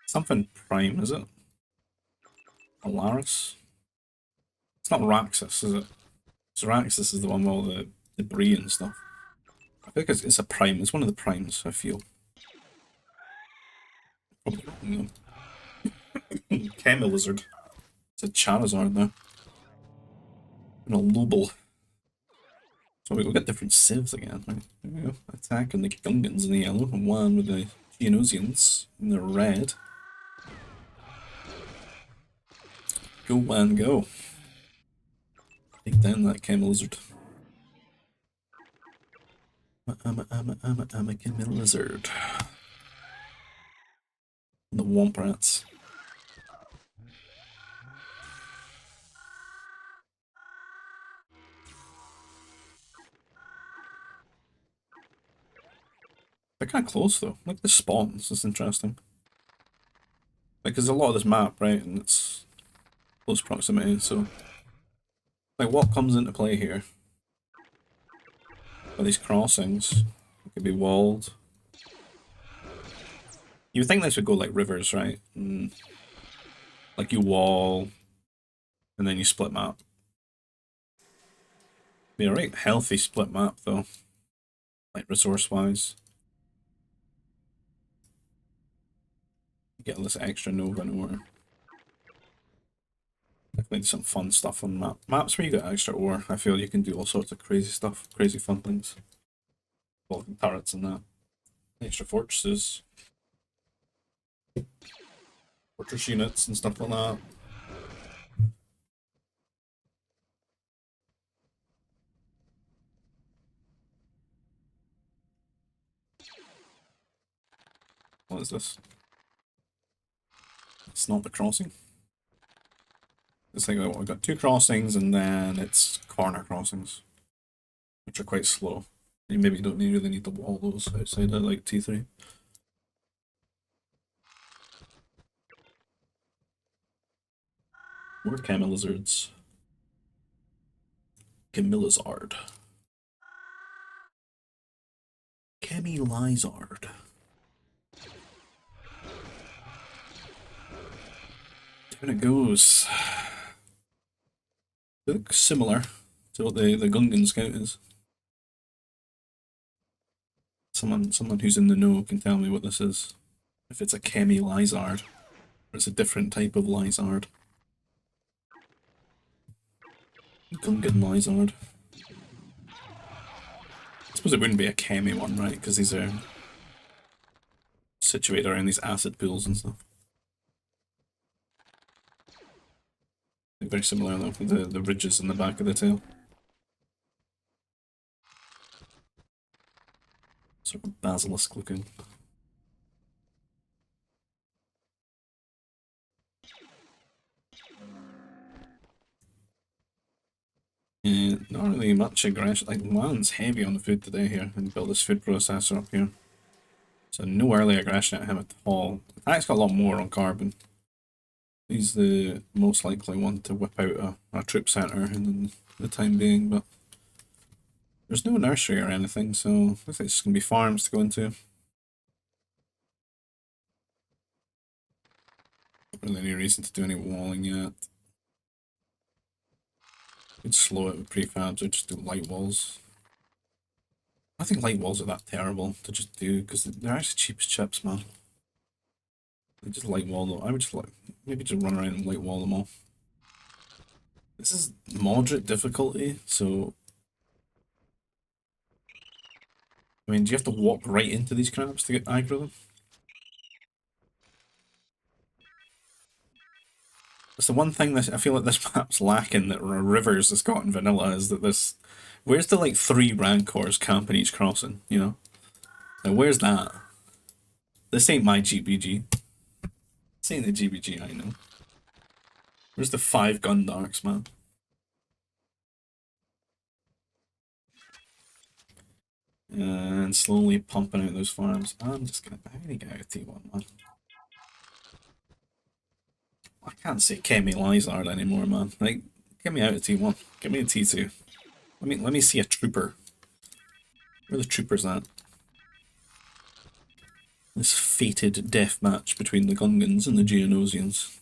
something prime, is it? Alaris? It's not Raxus, is it? So Raxus is the one with all the debris and stuff. I think it's a prime, it's one of the primes, I feel. Probably wrong though. Chemilizard. It's a Charizard there. And a Lobel. So we'll get different civs again, right? There we go. Attacking the Gungans in the yellow, and one with the Geonosians in the red. Go, one, go. Take down that Camel Lizard. I'm a Camel Lizard. The Womp Rats. They're kind of close though. Like the spawns, it's interesting. Like, there's a lot of this map, right, and it's close proximity, so... Like, what comes into play here? Are these crossings? It could be walled. You would think this would go like rivers, right? Like you wall, and then you split map. Be a right healthy split map though, like resource-wise. Get this extra Nova ore. Definitely some fun stuff on maps where you get extra ore. I feel you can do all sorts of crazy stuff, crazy fun things. Well, turrets and that. Extra fortresses. Fortress units and stuff like that. What is this? It's not the crossing. It's like, we've got two crossings and then it's corner crossings, which are quite slow. You maybe don't really need to wall those outside of like T3. More Camel Lizards. Camillizard. Camillizard. Down it goes. They look similar to what the Gungan Scout is. Someone who's in the know can tell me what this is. If it's a Camillizard, or it's a different type of Lizard. Gungan Lizard. I suppose it wouldn't be a Chemi one, right? Because these are situated around these acid pools and stuff. They're very similar though, with the ridges in the back of the tail. Sort of basilisk looking. Yeah, not really much aggression. Like, man's heavy on the food today here, and built this food processor up here. So no early aggression at him at all. Attack's got a lot more on carbon. He's the most likely one to whip out a troop center in the time being, but there's no nursery or anything, so looks like it's gonna be farms to go into. Not really any reason to do any walling yet. Could slow it with prefabs or just do light walls. I think light walls are that terrible to just do because they're actually cheap as chips, man. They just light wall them. I would just like maybe just run around and light wall them all. This is moderate difficulty, so I mean, do you have to walk right into these crabs to get aggro them? That's the one thing that I feel like this map's lacking that Rivers has got in vanilla is that this. Where's the like 3 Rancors camping each crossing, you know? Now where's that? This ain't my GBG. This ain't the GBG I know. Where's the 5 Gundarks, man? And slowly pumping out those farms. I'm gonna get out of T1, man. I can't say Kemi Lizard anymore, man. Like, get me out of T1. Get me a T2. Let me see a trooper. Where are the troopers at? This fated death match between the Gungans and the Geonosians.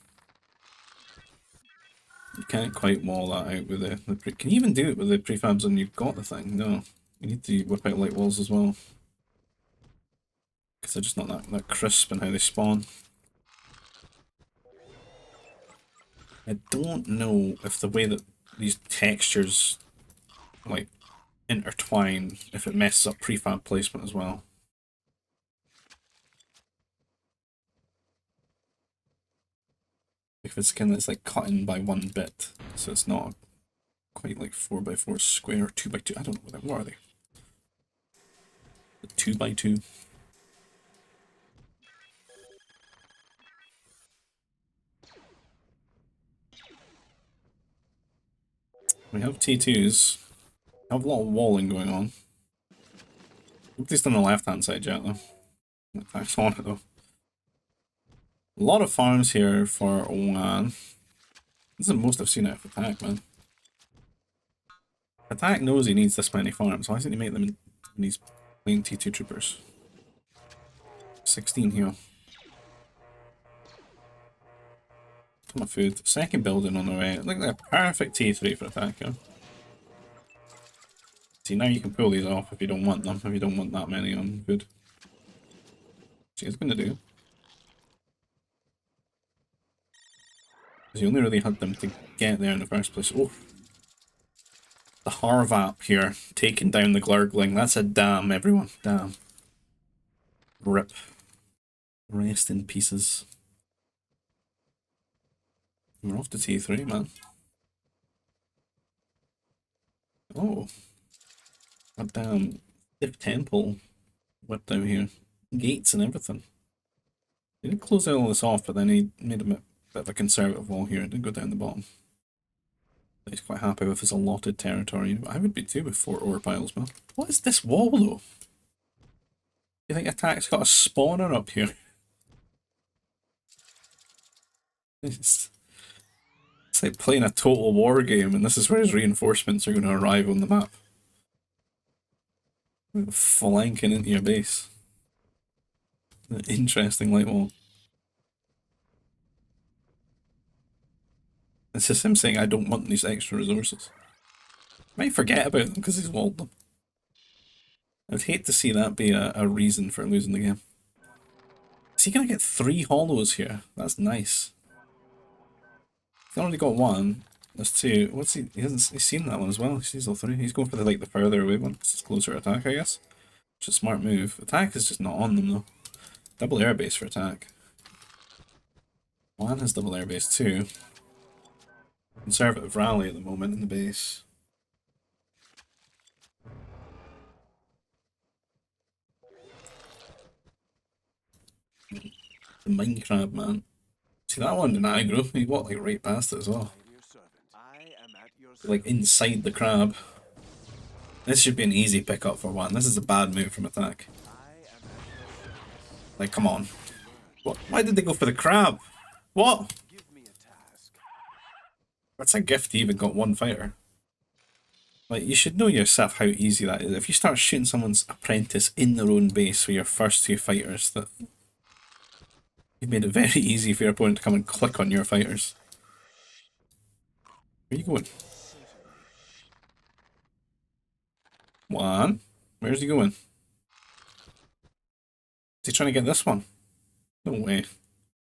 You can't quite wall that out with the can you even do it with the prefabs and you've got the thing? No. You need to whip out light walls as well. Because they're just not that crisp in how they spawn. I don't know if the way that these textures, like, intertwine if it messes up prefab placement as well. If it's kind of, it's like cutting by 1 bit, so it's not quite like 4x4 square or 2x2. I don't know what are they? 2x2. We have T2s. We have a lot of walling going on. At least on the left hand side yet though. Attacks on it though. A lot of farms here for Oman. This is the most I've seen out of Attack, man. Attack knows he needs this many farms. Why doesn't he make them in these plain T2 troopers? 16 here. Ton of food. Second building on the way. Look like a perfect T3 for Attack here. See, now you can pull these off if you don't want them, if you don't want that many on food. See, it's going to do. Because you only really had them to get there in the first place. Oh! The Harvap here, taking down the Glurgling. That's a damn, everyone. Damn. Rip. Rest in pieces. We're off to T3, man. Oh. A damn Thick Temple whipped out here. Gates and everything. He did close all this off, but then he made a bit of a conservative wall here. It didn't go down the bottom. He's quite happy with his allotted territory. I would be too with 4 ore piles, man. What is this wall, though? You think Attack's got a spawner up here? It's like playing a total war game, and this is where his reinforcements are going to arrive on the map. Flanking into your base. An interesting light wall. It's just him saying, I don't want these extra resources. Might forget about them because he's walled them. I'd hate to see that be a reason for losing the game. Is he going to get 3 hollows here? That's nice. He's already got 1. There's 2. What's he? He's seen that one as well. He sees all 3. He's going for the further away one. It's closer Attack, I guess. Which is a smart move. Attack is just not on them though. Double airbase for Attack. One has double airbase too. Conservative rally at the moment in the base. The mine crab, man. See that one didn't aggro. He walked like right past it as well. Like inside the crab. This should be an easy pickup for 1. This is a bad move from Attack. Like, come on. What? Why did they go for the crab? What? That's a gift you even got 1 fighter. Like, you should know yourself how easy that is. If you start shooting someone's apprentice in their own base with your first 2 fighters, that you've made it very easy for your opponent to come and click on your fighters. Where are you going? 1. Where's he going? Is he trying to get this one? No way.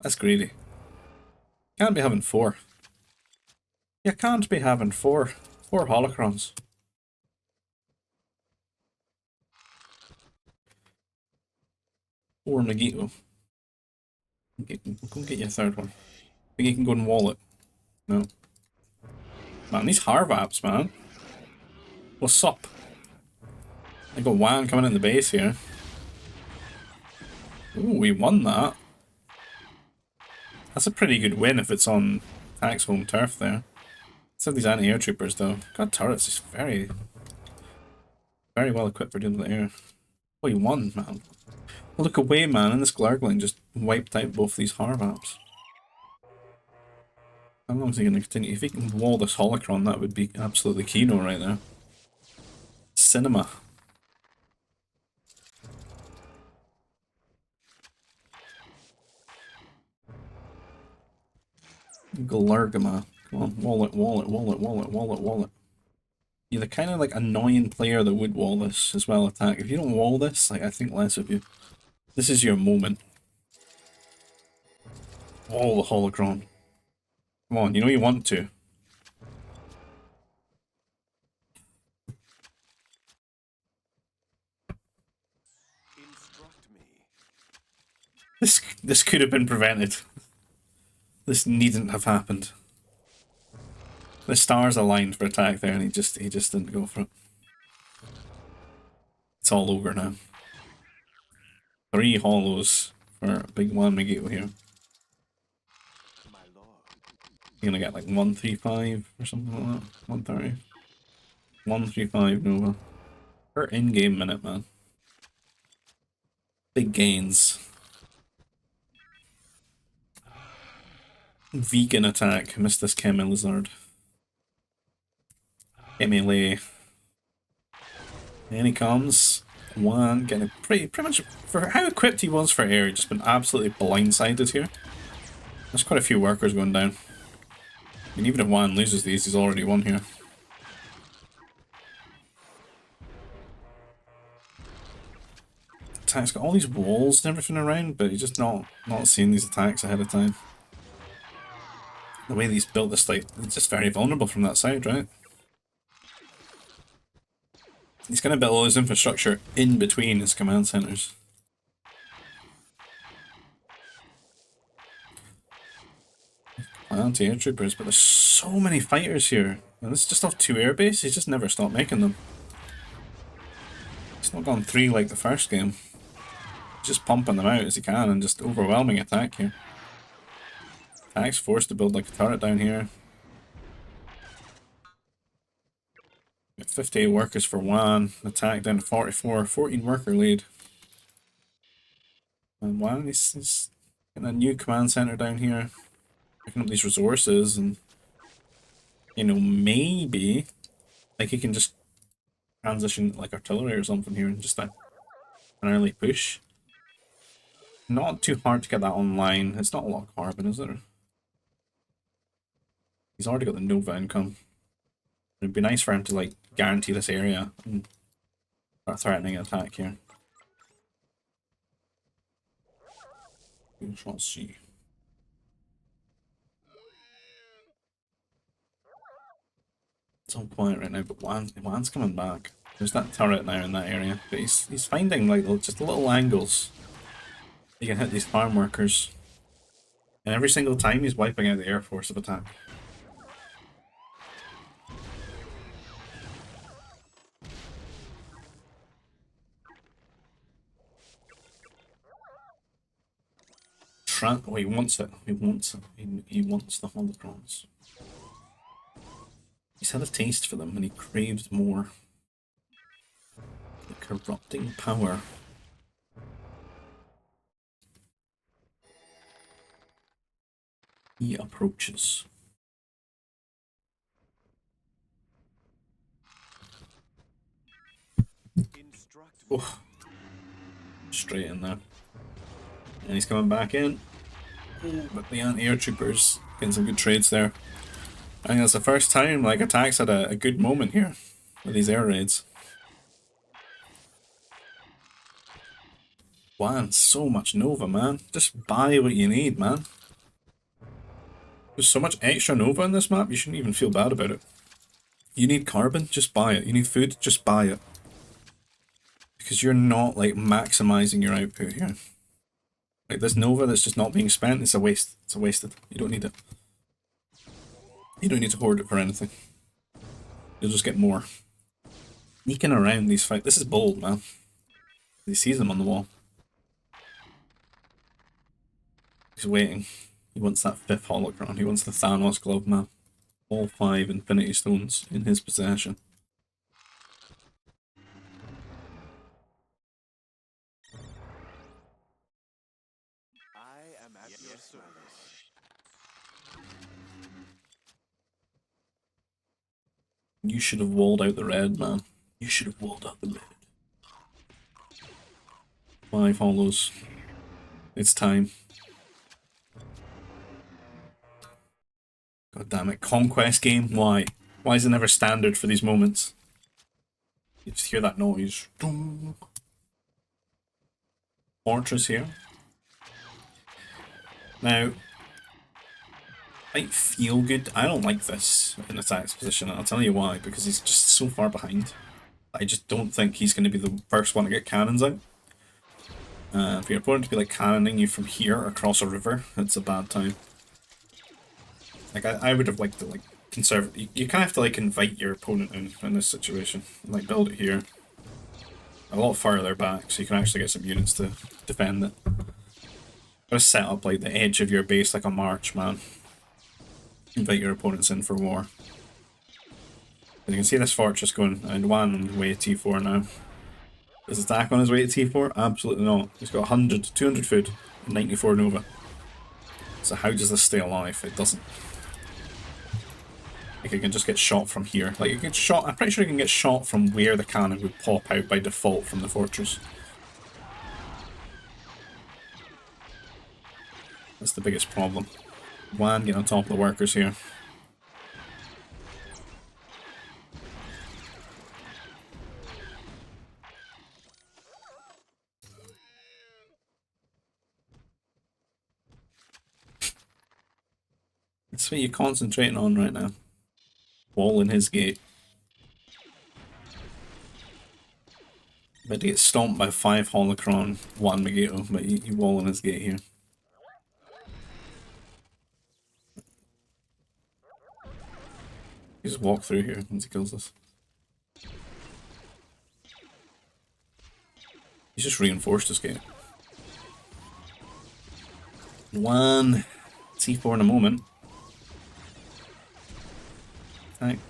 That's greedy. Can't be having 4. You can't be having 4. 4 holocrons. Juanmiguito. Go get your 3rd one. Think you can go and wall it? No. Man, these Harvaps, man. What's up? I got Wan coming in the base here. Ooh, we won that. That's a pretty good win if it's on Attack's home turf there. Let's have these anti-air troopers though. God, turrets is very well equipped for dealing with the air. Oh, he won, man. Look away, man, and this Glurgling just wiped out both these Harvaps. How long is he going to continue? If he can wall this holocron, that would be absolutely kino right there. Cinema. Glurgama. Come on, wall it, wall it, wall it, wall it, wall it, wall it. You're the kind of like annoying player that would wall this as well, Attack. If you don't wall this, like I think less of you. This is your moment. Wall the holocron. Come on, you know you want to. This could have been prevented. This needn't have happened. The stars aligned for attack there, and he just didn't go for it. It's all over now. 3 hollows for big Juanmiguito here. You're gonna get like 135 or something like that. 130. 135 Nova. Per in-game minute, man. Big gains. Vegan attack. Missed this Chemi Lizard. Melee. And he comes. One, getting pretty much, for how equipped he was for air, he's just been absolutely blindsided here. There's quite a few workers going down. I mean, even if Juan loses these, he's already won here. Attack's got all these walls and everything around, but he's just not seeing these attacks ahead of time. The way he's built this, like, it's just very vulnerable from that side, right? He's going to build all his infrastructure in between his command centers. Anti-air troopers, but there's so many fighters here. And this is just off 2 air bases, he's just never stopped making them. He's not gone 3 like the first game. He's just pumping them out as he can and just overwhelming attack here. Attack's forced to build like a turret down here. 58 workers for Juan. Attack down to 44. 14 worker lead. And Juan, he's getting a new command center down here. Picking up these resources and, you know, maybe like he can just transition like artillery or something here and just an early push. Not too hard to get that online. It's not a lot of carbon, is there? He's already got the Nova income. It'd be nice for him to like guarantee this area and start threatening an attack here. We shall see. It's all quiet right now, but Juan's coming back. There's that turret now in that area, but he's finding like just little angles. He can hit these farm workers, and every single time he's wiping out the air force of attack. Oh, he wants it. He wants it. He wants the holocrons. He's had a taste for them and he craves more. The corrupting power. He approaches. Oh. Straight in there. And he's coming back in. But the anti-air troopers getting some good trades there. I think that's the first time like attacks had a good moment here with these air raids. Wow, so much Nova, man. Just buy what you need, man. There's so much extra Nova in this map, you shouldn't even feel bad about it. You need carbon, just buy it. You need food, just buy it. Because you're not like maximizing your output here. Like this Nova that's just not being spent, it's a waste. It's a wasted. You don't need it. You don't need to hoard it for anything. You'll just get more. Sneaking around these fights. This is bold, man. He sees them on the wall. He's waiting. He wants that 5th holocron. He wants the Thanos glove, man. All 5 Infinity Stones in his possession. I am at your service. You should have walled out the red, man. You should have walled out the red. 5 hollows. It's time. God damn it. Conquest game? Why? Why is it never standard for these moments? You just hear that noise. Fortress here. Now, might feel good. I don't like this in attack's position, and I'll tell you why, because he's just so far behind. I just don't think he's going to be the first one to get cannons out. For your opponent to be like cannoning you from here across a river, it's a bad time. Like I would have liked to like conserve. You kind of have to like invite your opponent in this situation. Like build it here, a lot further back, so you can actually get some units to defend it. Gotta set up like the edge of your base like a march, man. Invite your opponents in for war. And you can see this fortress going, and Juan on the way to T4 now. Is attack on his way to T4? Absolutely not. He's got 100, 200 food, and 94 Nova. So how does this stay alive? It doesn't. Like, you can just get shot from here. Like, you can shot. I'm pretty sure you can get shot from where the cannon would pop out by default from the fortress. That's the biggest problem. Juan getting on top of the workers here. That's what you're concentrating on right now. Wall in his gate. About to get stomped by 5 Holocron, Juanmiguito, but you wall in his gate here. You just walk through here once he kills us. He's just reinforced his gate. One T4 in a moment.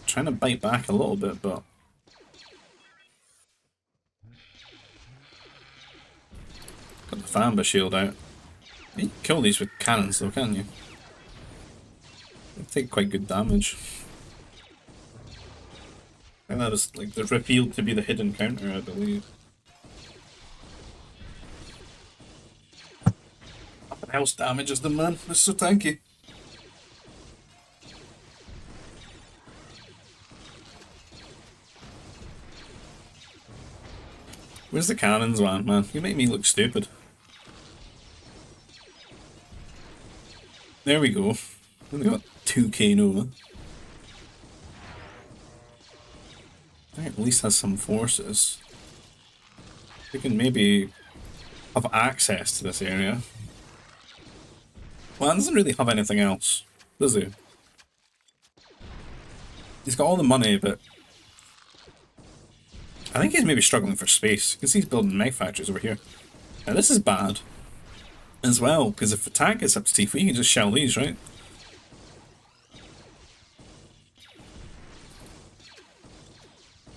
Trying to bite back a little bit, but got the Famba shield out. You can kill these with cannons though, can't you? They take quite good damage. I think that is like they're revealed to be the hidden counter, I believe. Nothing else damages them, man. It's so tanky. Where's the cannons, man? You make me look stupid. There we go. Only got 2k Nova. I think at least has some forces. We can maybe have access to this area. Well, he doesn't really have anything else, does he? He's got all the money, but I think he's maybe struggling for space. You can see he's building meg factories over here. Now this is bad as well, because if attack gets up to T4, you can just shell these, right?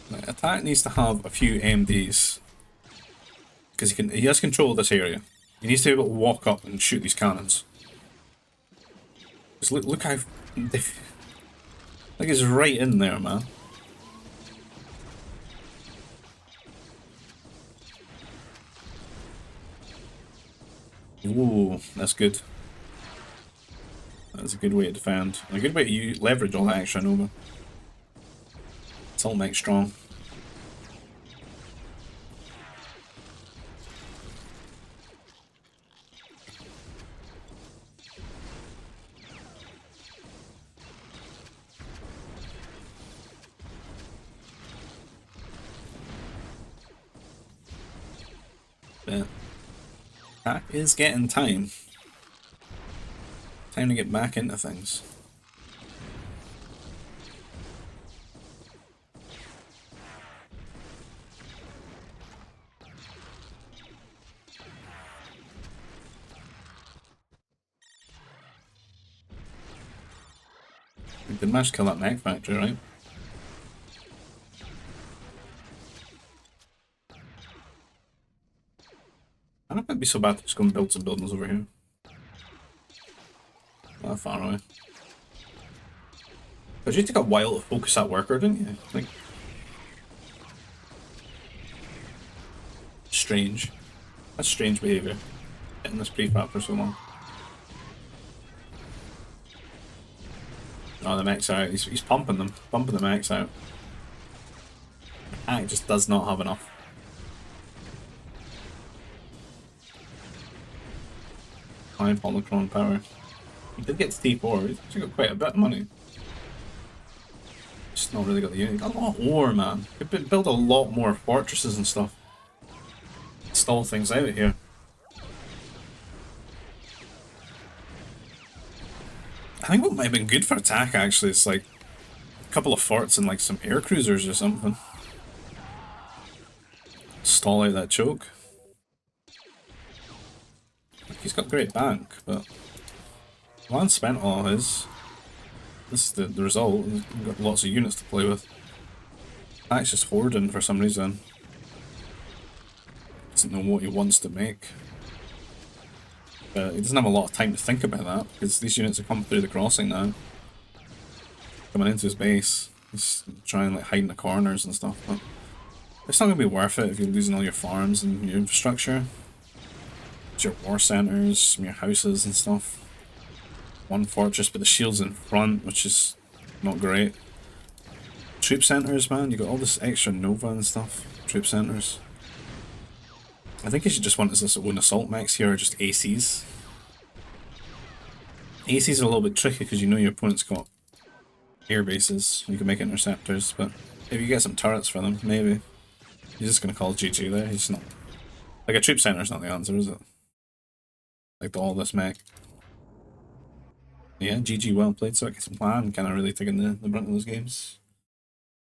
Like, attack needs to have a few MDs, because he has control of this area. He needs to be able to walk up and shoot these cannons. Just look how... like it's right in there, man. Ooh, that's good. That's a good way to defend. A good way to leverage all that extra Nova. It's all make strong. But that is getting time. Time to get back into things. We did manage to kill that meg factory, right? I don't think it'd be so bad to just go and build some buildings over here. Not far away. But you take a while to focus that worker, didn't you? Like, strange. That's strange behaviour. Getting this prefab for so long. Oh, the mech's out. He's pumping them. Pumping the mechs out. It just does not have enough. Five Holocron power. He did get to T4. He's actually got quite a bit of money. Just not really got the unit. Got a lot of ore, man. Could build a lot more fortresses and stuff. Stall things out here. I think what might have been good for attack actually is like a couple of forts and like some air cruisers or something. Stall out that choke. Like, he's got great bank, but Lan spent all his. This is the result. He's got lots of units to play with. That's just hoarding for some reason. Doesn't know what he wants to make. But he doesn't have a lot of time to think about that, because these units are coming through the crossing now. Coming into his base. He's trying like hide in the corners and stuff, but it's not going to be worth it if you're losing all your farms and your infrastructure. It's your war centers, your houses and stuff. One fortress, but the shield's in front, which is not great. Troop centers, man, you got all this extra Nova and stuff. Troop centers. I think you should just want this own assault mechs here, or just ACs. ACs are a little bit tricky because you know your opponent's got air bases. You can make interceptors, but if you get some turrets for them, maybe. He's just gonna call GG there. He's not like a troop center's not the answer, is it? Like all this mech. Yeah, GG, well played. So I guess plan kind of really taking the brunt of those games.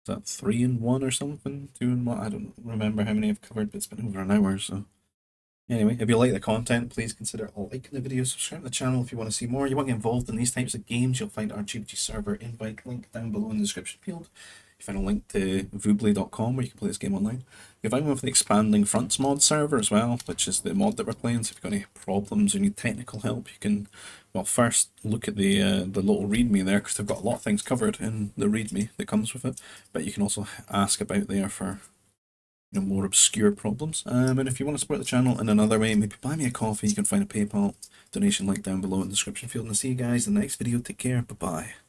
Is that 3-1 or something? 2-1? I don't remember how many I've covered, but it's been over an hour, so. Anyway, if you like the content, please consider liking the video, subscribe to the channel if you want to see more. You want to get involved in these types of games, you'll find our GBG server invite link down below in the description field. You find a link to voobly.com where you can play this game online. You find one for the Expanding Fronts mod server as well, which is the mod that we're playing. So if you've got any problems or need technical help, you can, well, first look at the little readme there, because they've got a lot of things covered in the readme that comes with it. But you can also ask about there for more obscure problems. And if you want to support the channel in another way, maybe buy me a coffee, you can find a PayPal donation link down below in the description field. And I'll see you guys in the next video. Take care. Bye-bye.